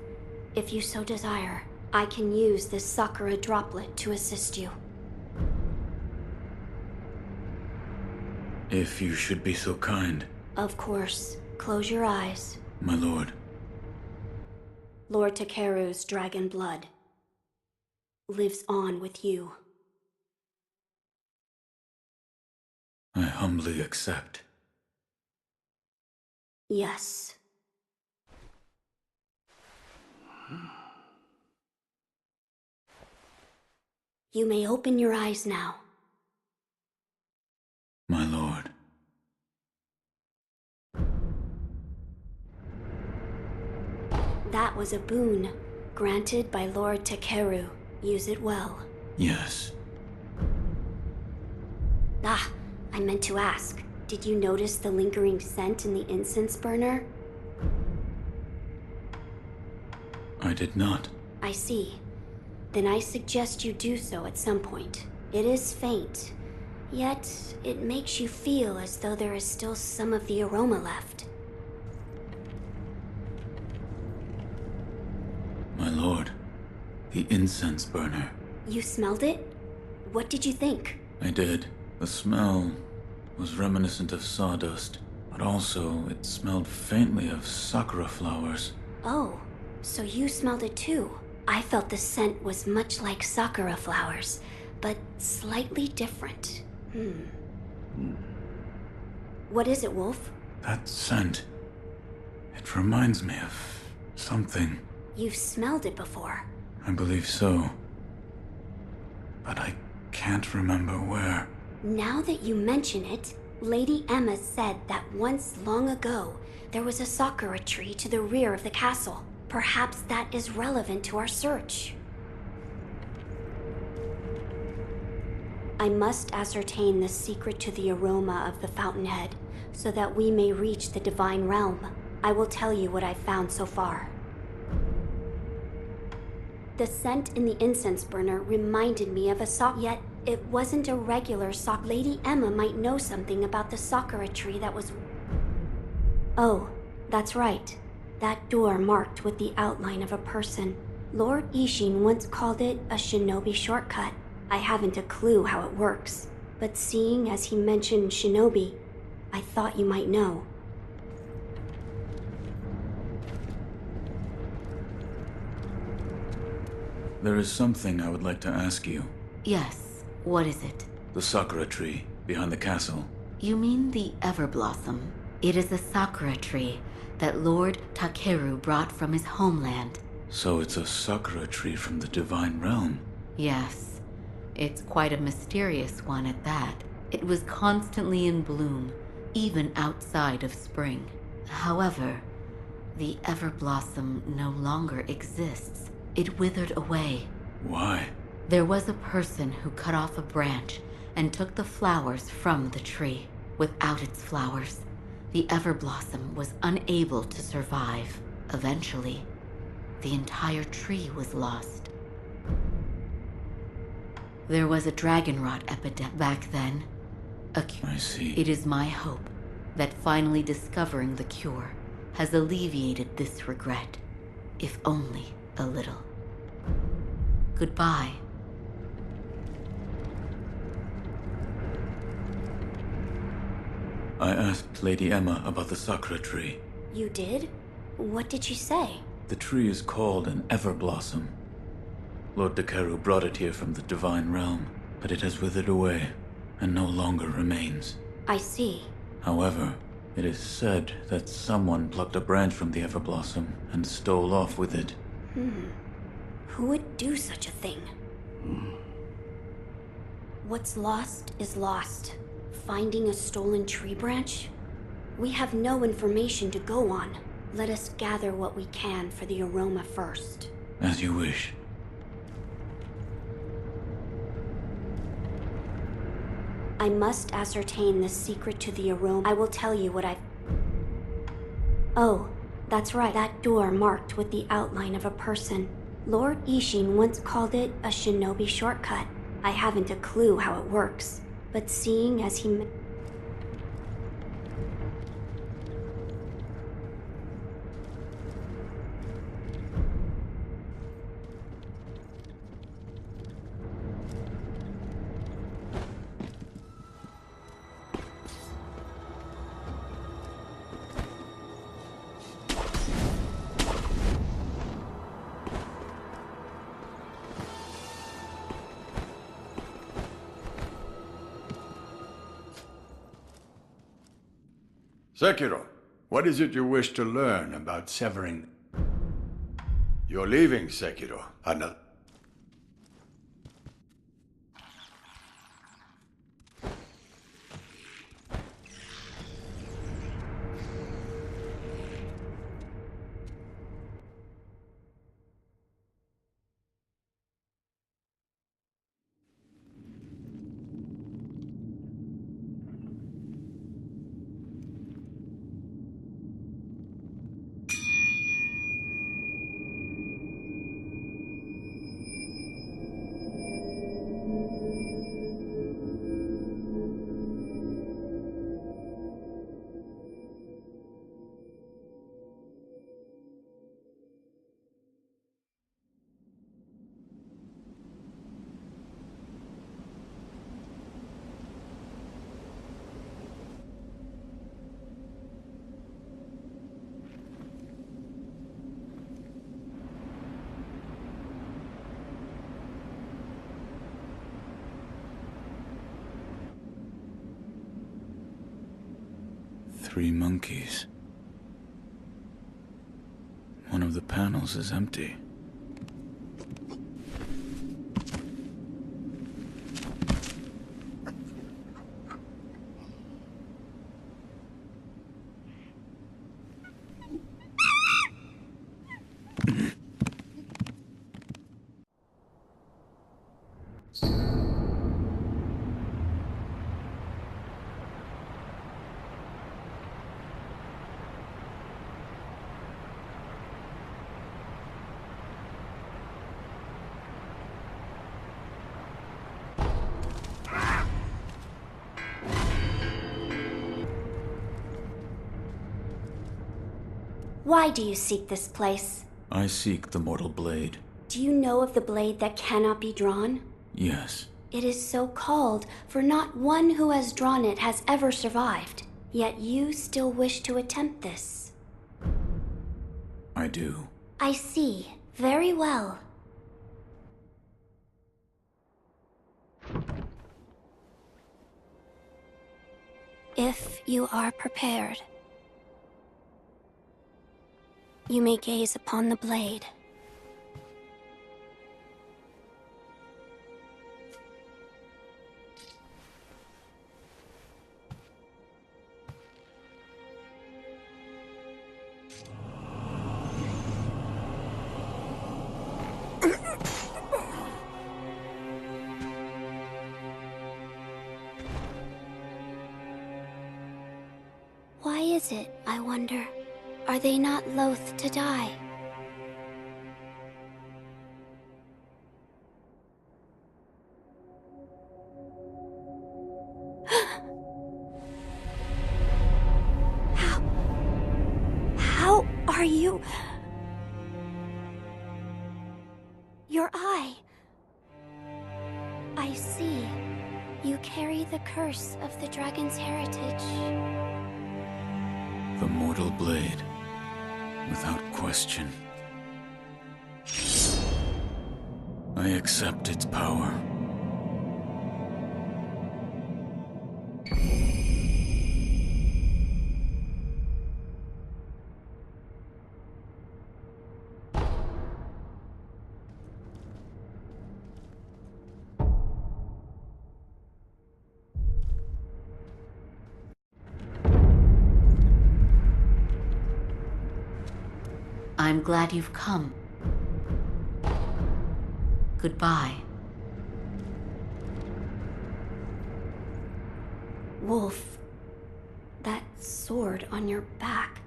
if you so desire, I can use this Sakura droplet to assist you. If you should be so kind. Of course. Close your eyes. My lord. Lord Takeru's dragon blood lives on with you. I humbly accept. Yes. You may open your eyes now. My lord. That was a boon granted by Lord Takeru. Use it well. Yes. Ah, I meant to ask. Did you notice the lingering scent in the incense burner? I did not. I see. Then I suggest you do so at some point. It is faint, yet it makes you feel as though there is still some of the aroma left. My lord, the incense burner. You smelled it? What did you think? I did. The smell was reminiscent of sawdust, but also it smelled faintly of sakura flowers. Oh, so you smelled it too. I felt the scent was much like sakura flowers, but slightly different. What is it, Wolf? That scent. It reminds me of something. You've smelled it before. I believe so. But I can't remember where. Now that you mention it, Lady Emma said that once long ago, there was a sakura tree to the rear of the castle. Perhaps that is relevant to our search. I must ascertain the secret to the aroma of the fountainhead, so that we may reach the divine realm. I will tell you what I've found so far. The scent in the incense burner reminded me of a yet it wasn't a regular Lady Emma might know something about the sakura tree that was... Oh, that's right. That door marked with the outline of a person. Lord Ishin once called it a shinobi shortcut. I haven't a clue how it works, but seeing as he mentioned shinobi, I thought you might know. There is something I would like to ask you. Yes, what is it? The sakura tree behind the castle. You mean the Everblossom? It is a sakura tree that Lord Takeru brought from his homeland. So it's a sakura tree from the divine realm? Yes. It's quite a mysterious one at that. It was constantly in bloom, even outside of spring. However, the Everblossom no longer exists. It withered away. Why? There was a person who cut off a branch and took the flowers from the tree. Without its flowers, the Everblossom was unable to survive. Eventually, the entire tree was lost. There was a dragon rot epidemic back then. I see. It is my hope that finally discovering the cure has alleviated this regret, if only a little. Goodbye. I asked Lady Emma about the sakura tree. You did? What did she say? The tree is called an Everblossom. Lord Takeru brought it here from the divine realm, but it has withered away and no longer remains. I see. However, it is said that someone plucked a branch from the Everblossom and stole off with it. Who would do such a thing? What's lost is lost. Finding a stolen tree branch? We have no information to go on. Let us gather what we can for the aroma first. As you wish. I must ascertain the secret to the aroma. I will tell you what Oh, that's right. That door marked with the outline of a person. Lord Ishin once called it a shinobi shortcut. I haven't a clue how it works, but seeing as he... Sekiro, what is it you wish to learn about severing... You're leaving, Sekiro. Another... 3 monkeys. One of the panels is empty. Why do you seek this place? I seek the mortal blade. Do you know of the blade that cannot be drawn? Yes. It is so called, for not one who has drawn it has ever survived. Yet you still wish to attempt this. I do. I see. Very well. If you are prepared, you may gaze upon the blade. Why is it, I wonder? Are they not loath to die? How are you? Your eye. I see. You carry the curse of the dragon's heritage. The mortal blade. Without question. I accept its power. I'm glad you've come. Goodbye. Wolf, that sword on your back,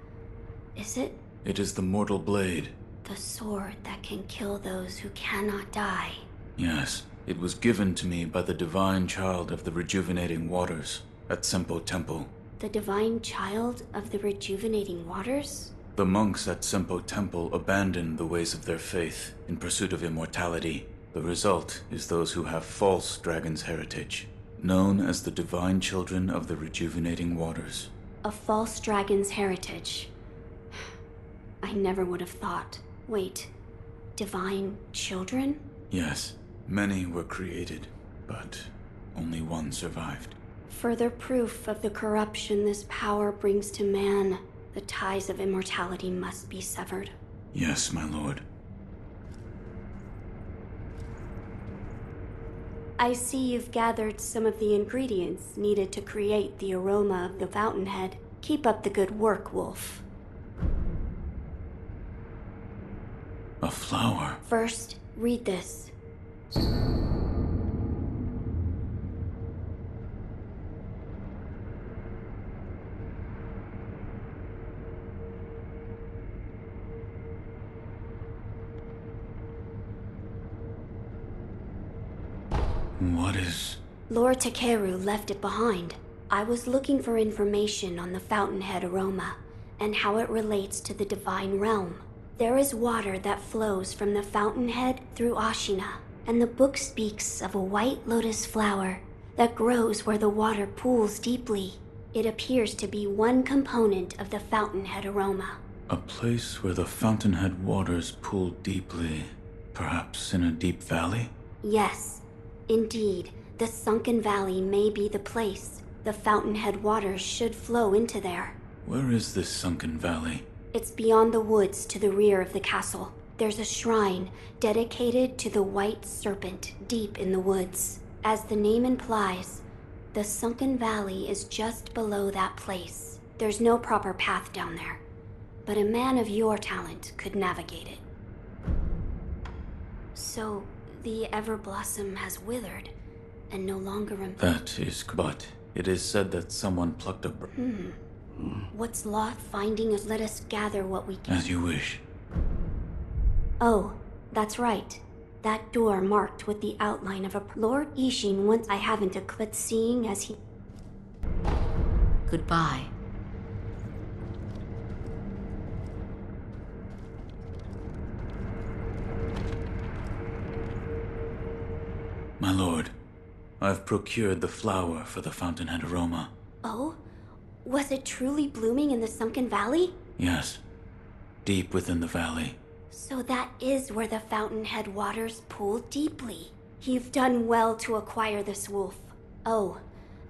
is it? It is the mortal blade. The sword that can kill those who cannot die. Yes, it was given to me by the divine child of the rejuvenating waters at Sempo Temple. The divine child of the rejuvenating waters? The monks at Sempo Temple abandoned the ways of their faith in pursuit of immortality. The result is those who have false dragon's heritage, known as the divine children of the rejuvenating waters. A false dragon's heritage. I never would have thought. Wait, divine children? Yes, many were created, but only one survived. Further proof of the corruption this power brings to man. The ties of immortality must be severed. Yes, my lord. I see you've gathered some of the ingredients needed to create the aroma of the fountainhead. Keep up the good work, Wolf. A flower. First, read this. What is... Lord Takeru left it behind. I was looking for information on the fountainhead aroma, and how it relates to the divine realm. There is water that flows from the fountainhead through Ashina, and the book speaks of a white lotus flower that grows where the water pools deeply. It appears to be one component of the fountainhead aroma. A place where the fountainhead waters pool deeply, perhaps in a deep valley? Yes, indeed. The sunken valley may be the place. The fountainhead waters should flow into there. Where is this sunken valley? It's beyond the woods to the rear of the castle. There's a shrine dedicated to the White Serpent deep in the woods. As the name implies, the sunken valley is just below that place. There's no proper path down there, but a man of your talent could navigate it. So, the Everblossom has withered, and no longer That is, but it is said that someone plucked a What's Loth finding us? Let us gather what we can. As you wish. Oh, that's right. That door marked with the outline of a Lord Ishin once I haven't a clue, seeing as he... Goodbye. My lord, I've procured the flower for the fountainhead aroma. Oh? Was it truly blooming in the sunken valley? Yes, deep within the valley. So that is where the fountainhead waters pool deeply. You've done well to acquire this wolf. Oh,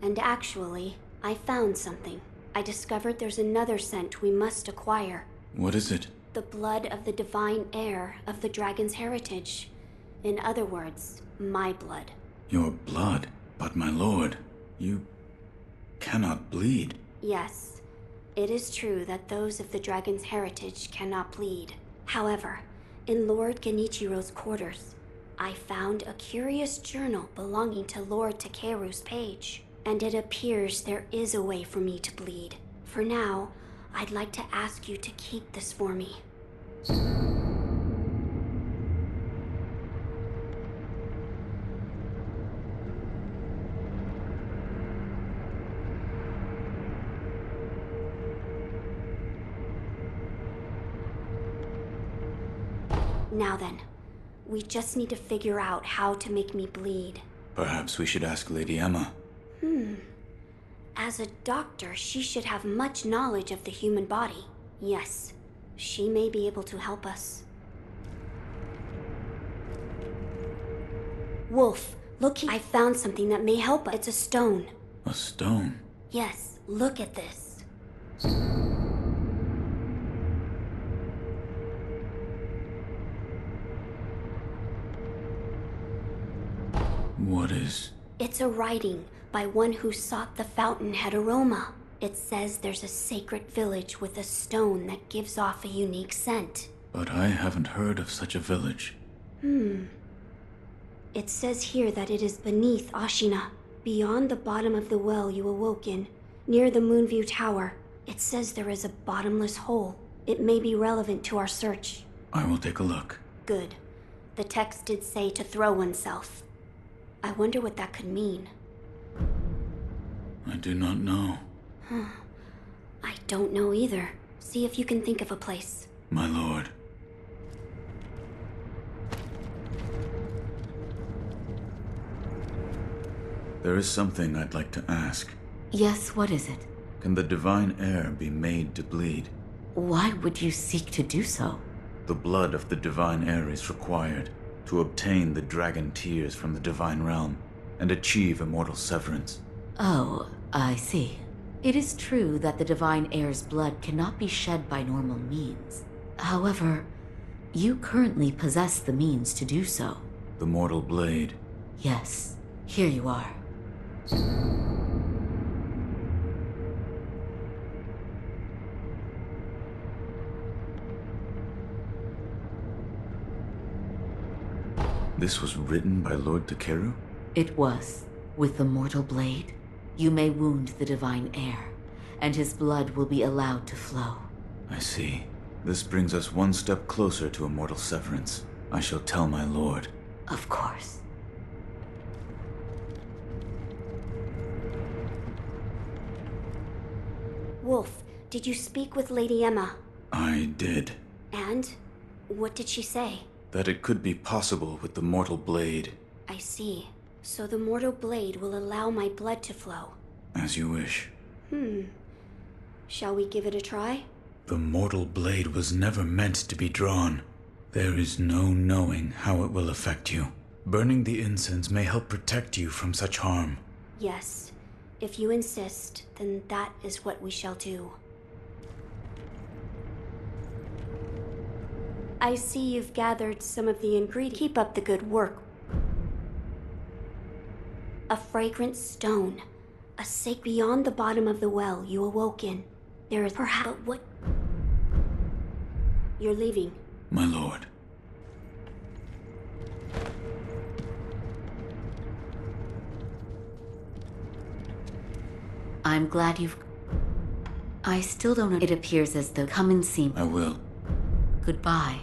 and actually, I found something. I discovered there's another scent we must acquire. What is it? The blood of the divine heir of the dragon's heritage. In other words, my blood. Your blood? But my lord, you cannot bleed. Yes, it is true that those of the dragon's heritage cannot bleed. However, in Lord Genichiro's quarters, I found a curious journal belonging to Lord Takeru's page, and it appears there is a way for me to bleed. For now, I'd like to ask you to keep this for me. Now then, we just need to figure out how to make me bleed. Perhaps we should ask Lady Emma. As a doctor, she should have much knowledge of the human body. Yes, she may be able to help us. Wolf, look here. I found something that may help us. It's a stone. A stone? Yes, look at this. What is... It's a writing by one who sought the fountainhead aroma. It says there's a sacred village with a stone that gives off a unique scent. But I haven't heard of such a village. It says here that it is beneath Ashina, beyond the bottom of the well you awoke in, near the Moonview Tower. It says there is a bottomless hole. It may be relevant to our search. I will take a look. Good. The text did say to throw oneself. I wonder what that could mean. I do not know. I don't know either. See if you can think of a place. My lord. There is something I'd like to ask. Yes, what is it? Can the divine heir be made to bleed? Why would you seek to do so? The blood of the divine heir is required to obtain the dragon tears from the divine realm and achieve immortal severance. Oh, I see. It is true that the divine heir's blood cannot be shed by normal means. However, you currently possess the means to do so. The mortal blade. Yes, here you are. This was written by Lord Takeru? It was. With the mortal blade, you may wound the divine heir, and his blood will be allowed to flow. I see. This brings us one step closer to immortal severance. I shall tell my lord. Of course. Wolf, did you speak with Lady Emma? I did. And? What did she say? That it could be possible with the mortal blade. I see. So the mortal blade will allow my blood to flow. As you wish. Shall we give it a try? The mortal blade was never meant to be drawn. There is no knowing how it will affect you. Burning the incense may help protect you from such harm. Yes. If you insist, then that is what we shall do. I see you've gathered some of the ingredients. Keep up the good work. A fragrant stone. A sake beyond the bottom of the well you awoke in. There is perhaps... But what... You're leaving. My lord. I'm glad you've... I still don't know. It appears as though... Come and see me. I will. Goodbye.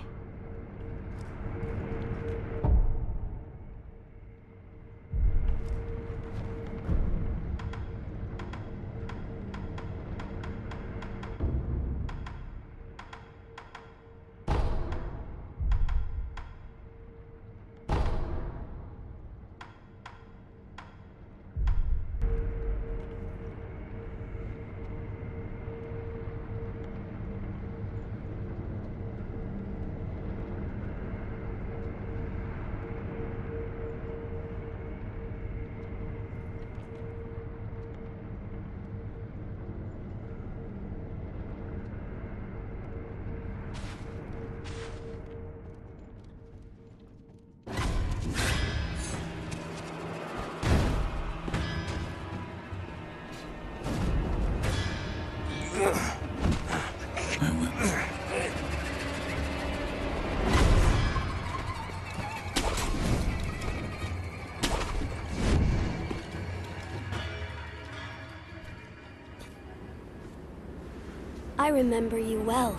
I remember you well.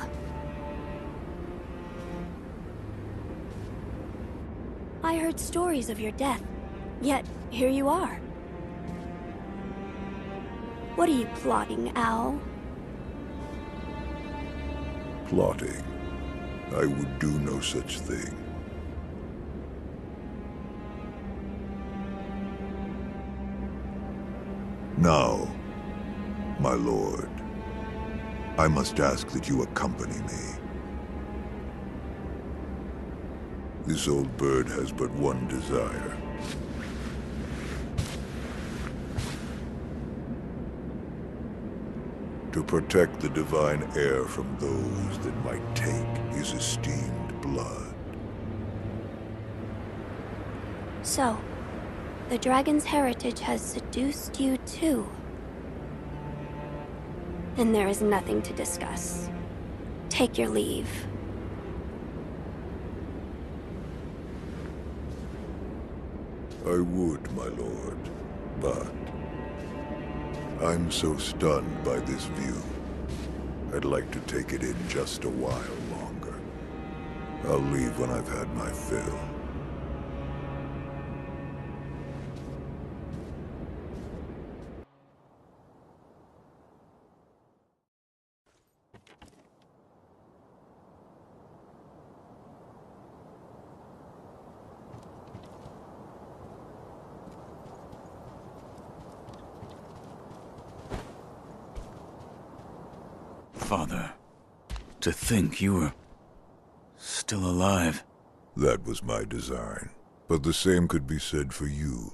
I heard stories of your death, yet here you are. What are you plotting, Owl? Plotting? I would do no such thing. Now, my lord, I must ask that you accompany me. This old bird has but one desire. To protect the divine heir from those that might take his esteemed blood. So, the dragon's heritage has seduced you too. Then there is nothing to discuss. Take your leave. I would, my lord, but I'm so stunned by this view. I'd like to take it in just a while longer. I'll leave when I've had my fill. Father, to think you were still alive. That was my design, but the same could be said for you.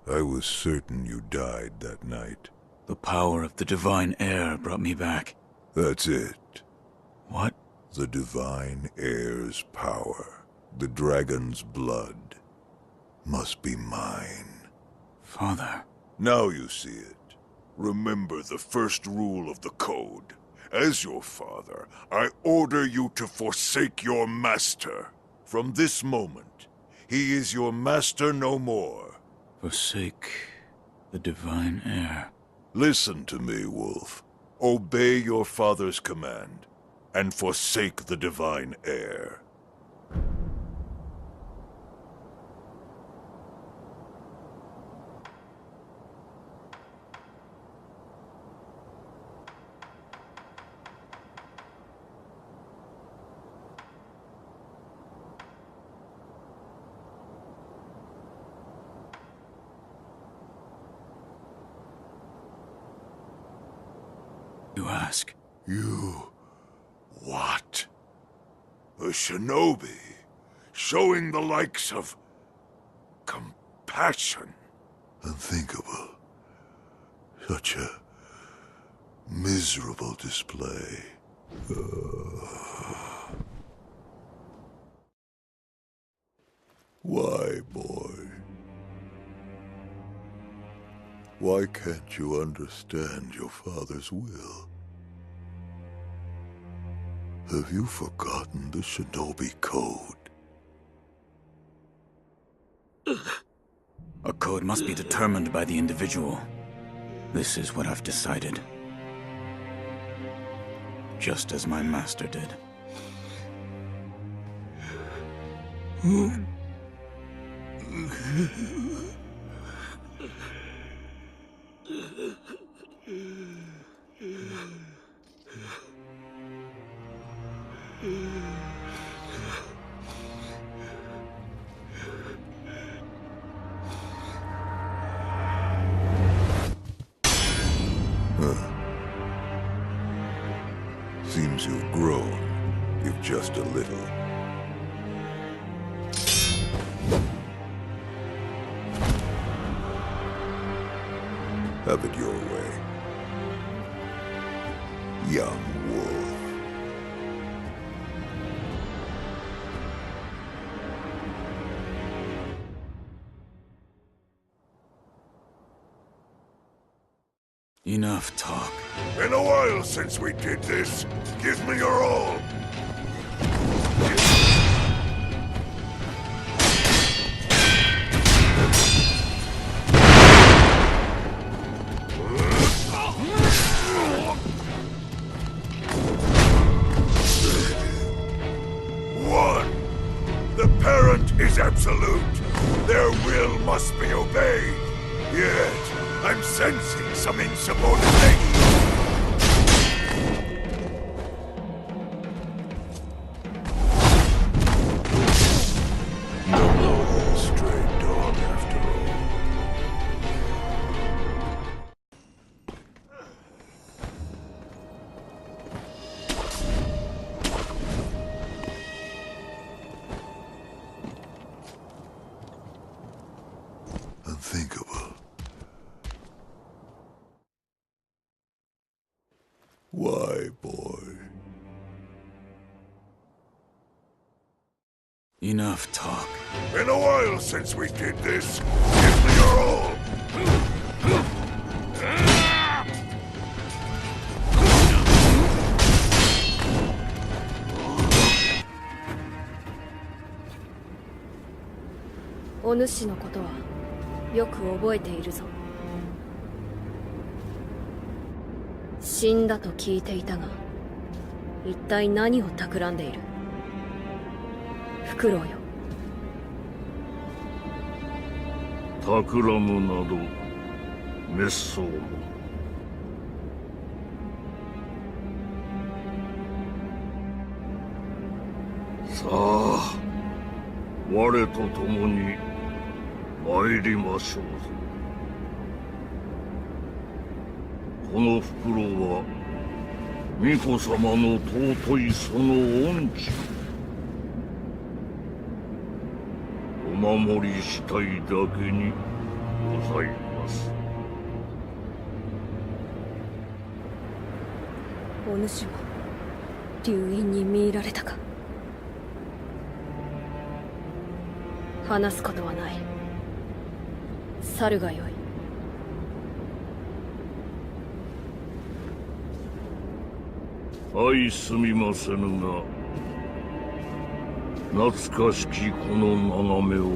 I was certain you died that night. The power of the divine heir brought me back. That's it. What? The divine heir's power, the dragon's blood, must be mine. Father. Now you see it. Remember the first rule of the code. As your father, I order you to forsake your master. From this moment, he is your master no more. Forsake the divine heir. Listen to me, Wolf. Obey your father's command, and forsake the divine heir. You ask? You... what? A shinobi, showing the likes of... compassion. Unthinkable. Such a... miserable display. Why, boy? Why can't you understand your father's will? Have you forgotten the Shinobi Code? A code must be determined by the individual. This is what I've decided. Just as my master did. Seems you've grown, if just a little. Have it your way, young wolf. Enough talk. Been a while since we did this. Give me your all. One. The parent is absolute. Their will must be obeyed. Yet, I'm sensing some insubordination. No longer a stray dog after all. Unthinkable. Why, boy? Enough talk. Been a while since we did this. Give me your all.お主のことはよく覚えているぞ。死んだと聞いていたが、一体何を企んでいる？フクロウよ。企むなど滅相も。さあ、我と共に参りましょうぞ。このフクロウは巫女様の尊いその恩師。お守りしたいだけにございます。お主も流因に見入られたか。話すことはない。去るがよい。はいすみませぬが、懐かしきこの眺めを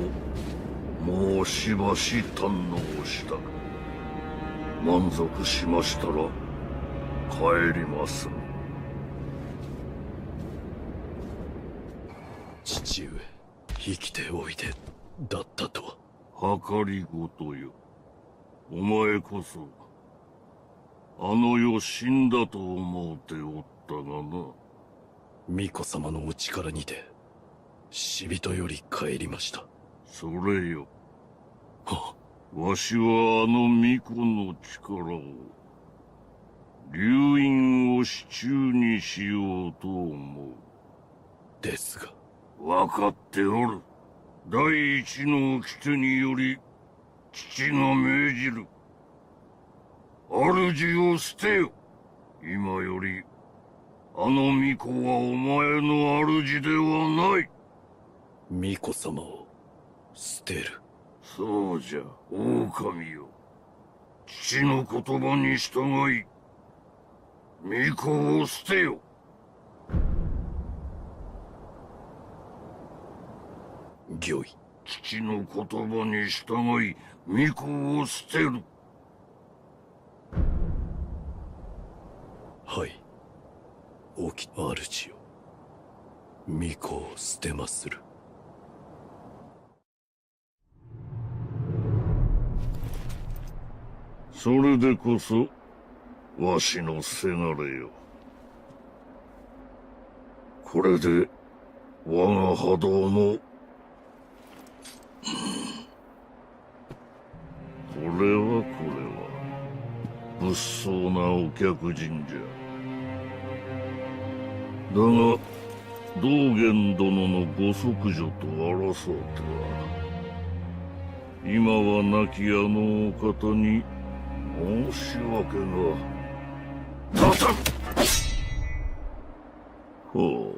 もうしばし堪能した。満足しましたら帰ります。父上、生きておいでだったとは。計りごとよ。お前こそあの世死んだと思うておったがな。巫女様のお力にて死人より帰りました。それよ。わしはあの巫女の力を流因を手中にしようと思う。ですが。分かっておる。第一の掟により父が命じる。主を捨てよ。今よりあの巫女はお前の主ではない。巫女様を捨てる。そうじゃ、狼よ。父の言葉に従い、巫女を捨てよ。御意。父の言葉に従い、巫女を捨てる。はい。王騎主よ。巫女を捨てまする。それでこそ、わしのせがれよ。これで、我が波動も、これは物騒なお客人じゃ。だが、道元殿のご息女と争うては、今は亡きあのお方に申し訳が立たん。ほう、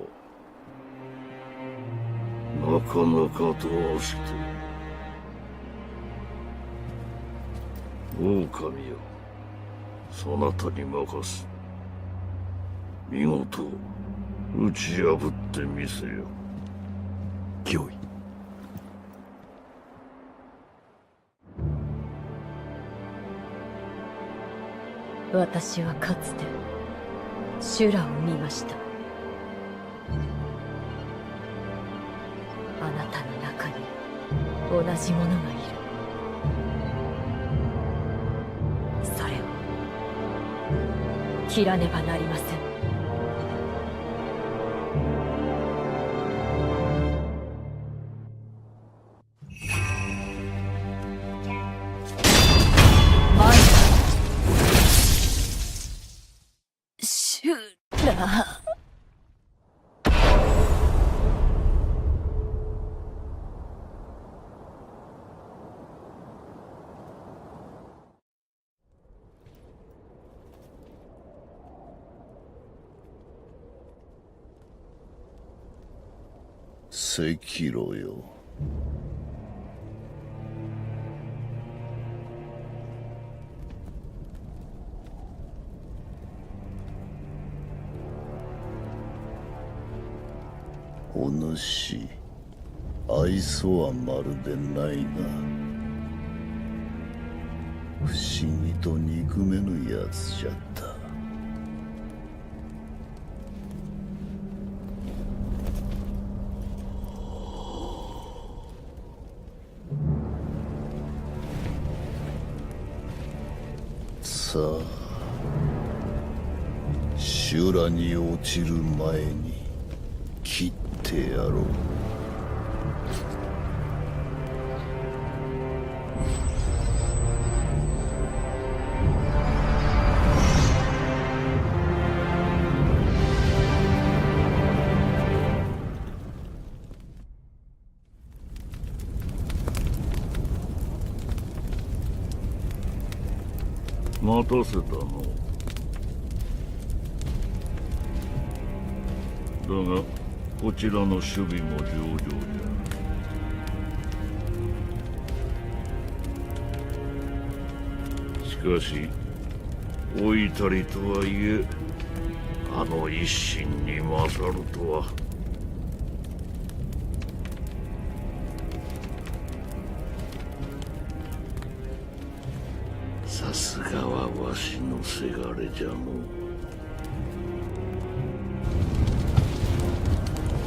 なかなかとして。狼よ、そなたに任す。見事打ち破ってみせよ。御意。私はかつて修羅を見ました。あなたの中に同じものがいる。それを切らねばなりません。Sekiroよ。お主、愛想はまるでないが、不思議と憎めぬやつじゃった。さあ、修羅に落ちる前に切ってやろう。待たせたの。だが、こちらの守備も上々じゃ。しかし、老いたりとはいえ、あの一心に勝るとは。さすがはわしのせがれじゃのう。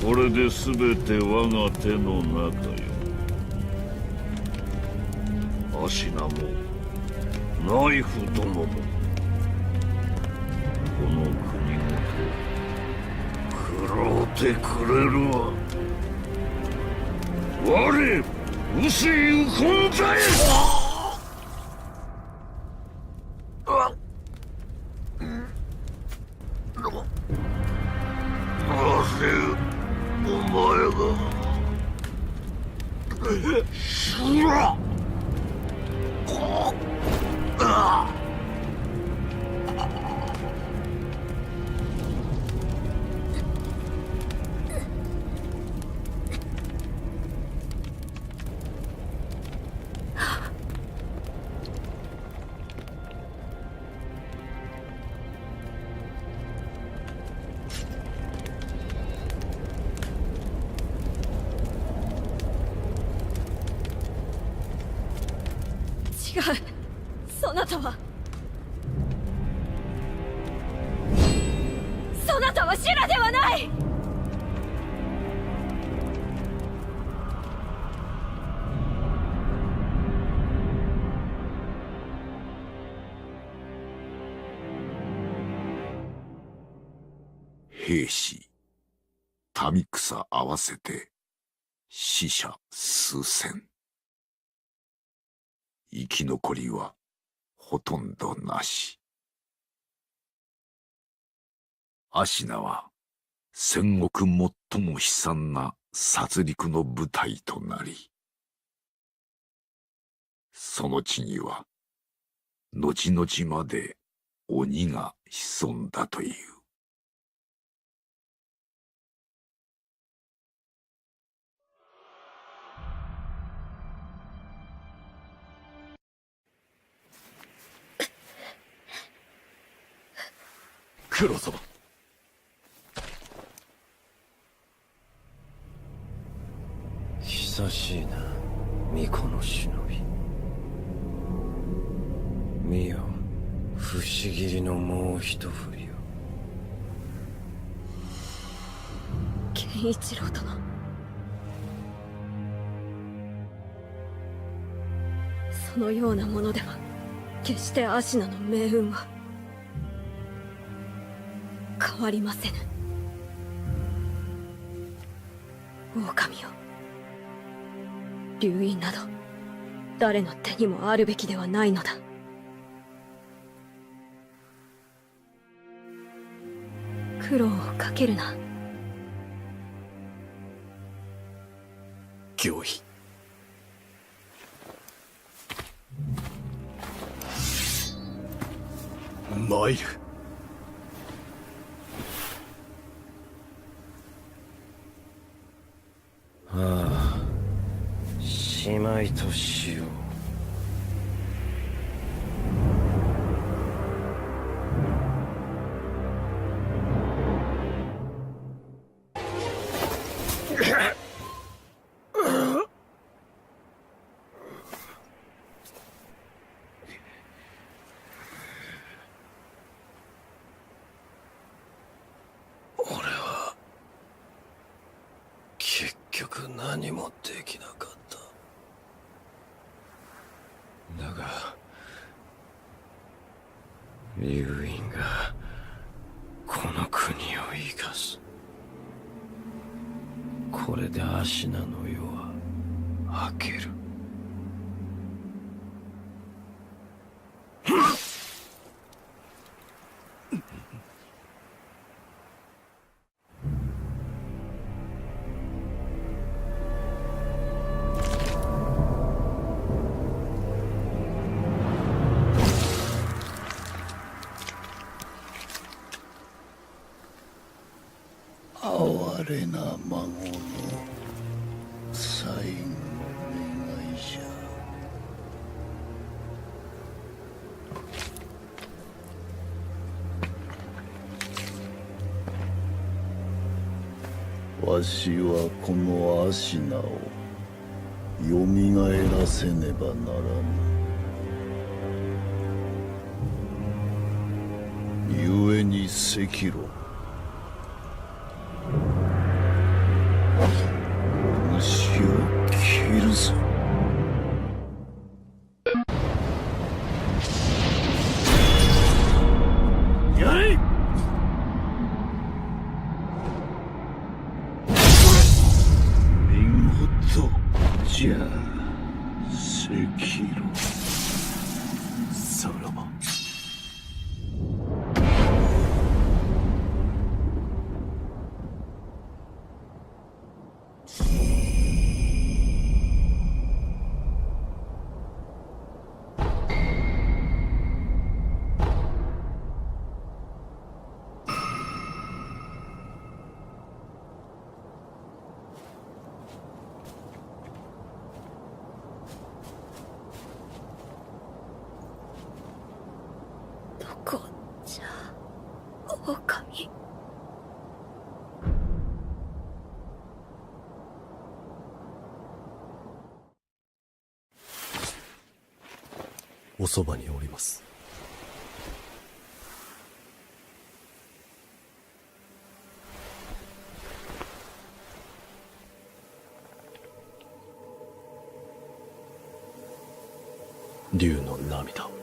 これで全て我が手の中よ。アシナもナイフ殿もこの国ごと食ろうてくれるわ。我薄いウコンザエ。違う。そなたはシュラではない。兵士、民草合わせて死者数千。生き残りはほとんどなし。アシナは戦国最も悲惨な殺戮の舞台となり、その地には後々まで鬼が潜んだという。九郎様。久しいな、巫女の忍び。見よ、不思議のもう一振りを。健一郎殿。そのようなものでは決してアシナの命運は変わりませぬ。狼よ、流因など誰の手にもあるべきではないのだ。苦労をかけるな。御意。参る。ああ、しまいとしよう。俺は結局何もできなかった。だが流因がこの国を生かす。これでアシナの世は明ける。哀れな孫の最後の願いじゃ。わしはこのアシナをよみがえらせねばならぬ。故に赤炉虫を切るぞ。やれ。見事じゃ、赤炉。さらば。おそばにおります。竜の涙を。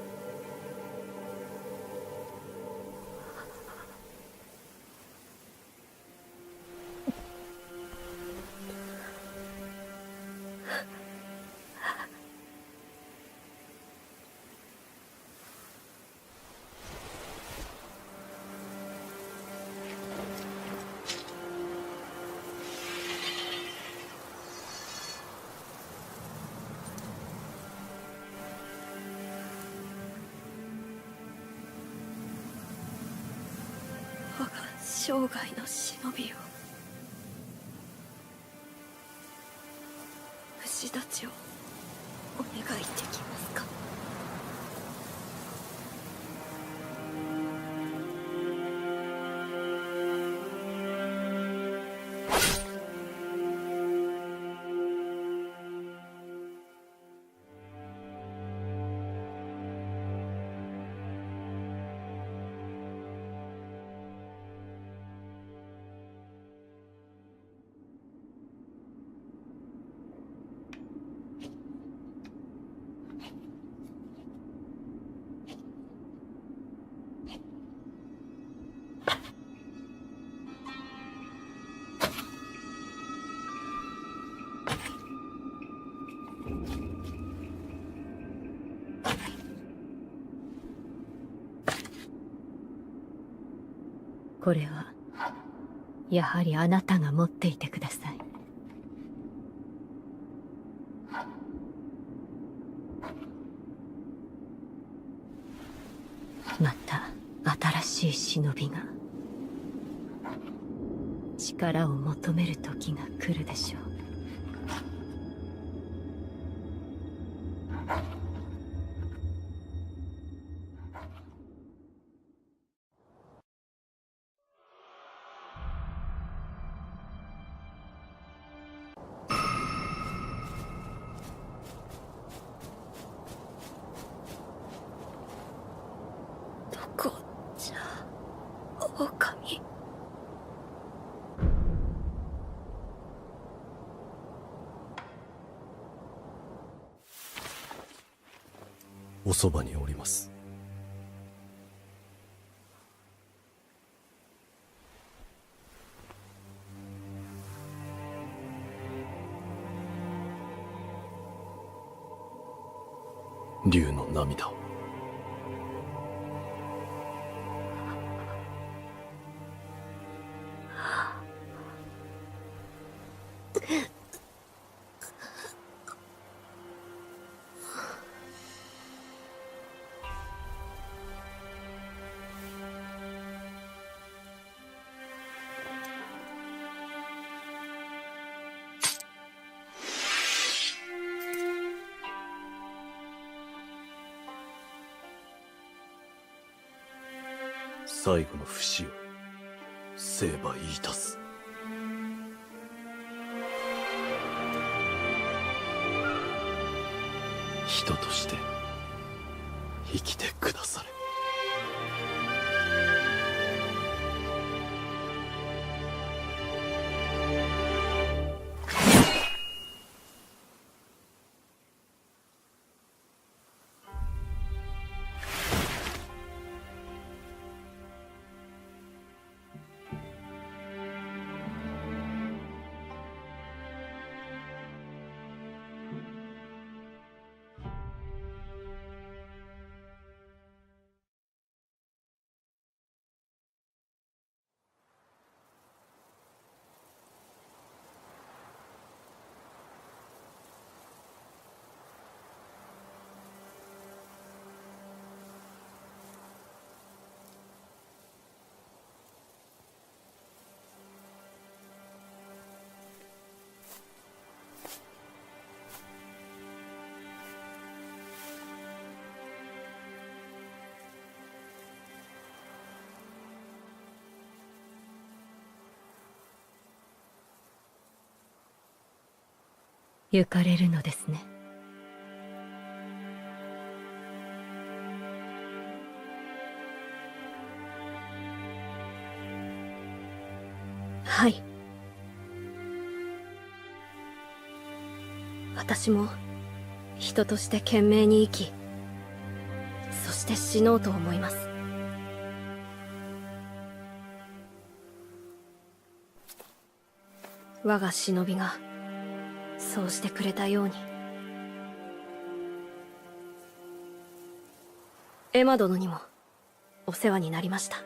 我が生涯の忍びを、虫たちをお願いできますか。これはやはりあなたが持っていてください。また新しい忍びが力を求める時が来るでしょう。どこじゃ、狼。おそばにおります。竜の涙を。最後の節を成敗いたす。人として生きてくだされ。行かれるのですね。はい。私も人として懸命に生き、そして死のうと思います。我が忍びがそうしてくれたように。エマ殿にもお世話になりました。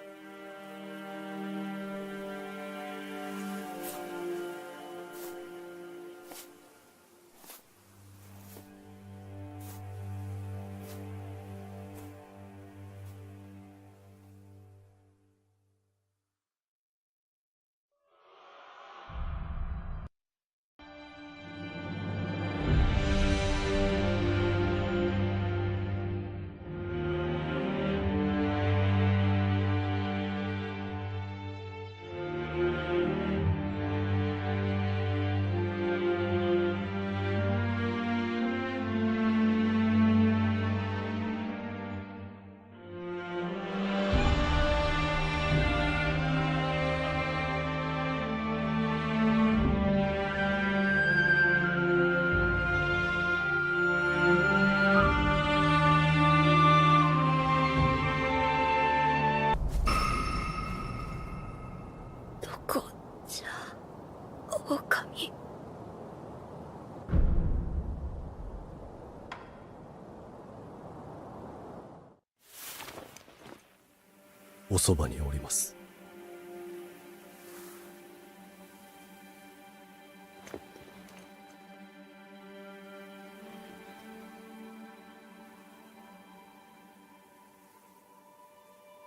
おそばにおります。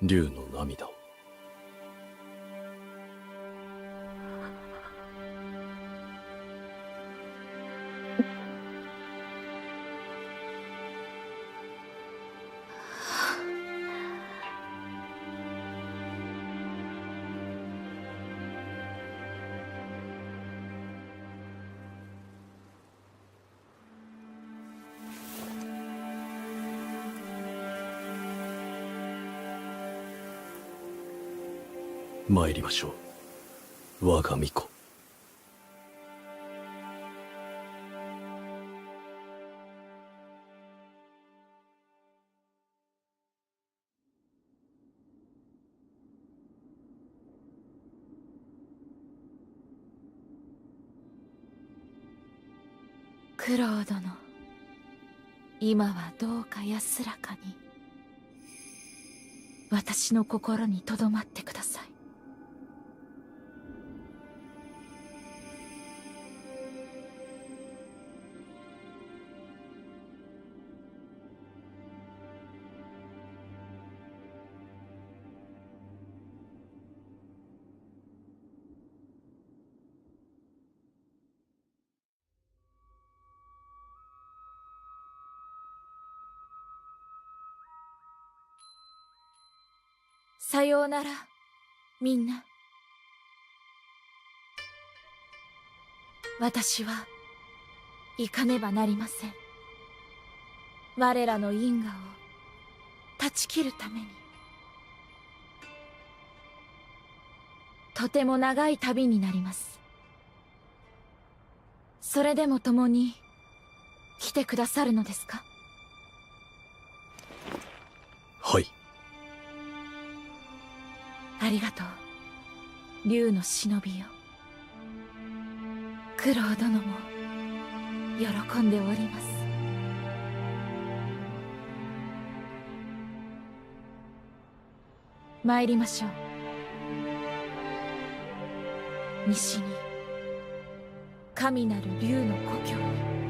竜の涙を。参りましょう、我が巫女。九郎殿、今はどうか安らかに私の心に留まってください。さようなら、みんな。私は行かねばなりません。我らの因果を断ち切るために。とても長い旅になります。それでも共に来てくださるのですか？はい。ありがとう、竜の忍びよ。九郎殿も喜んでおります。参りましょう。西に神なる竜の故郷に。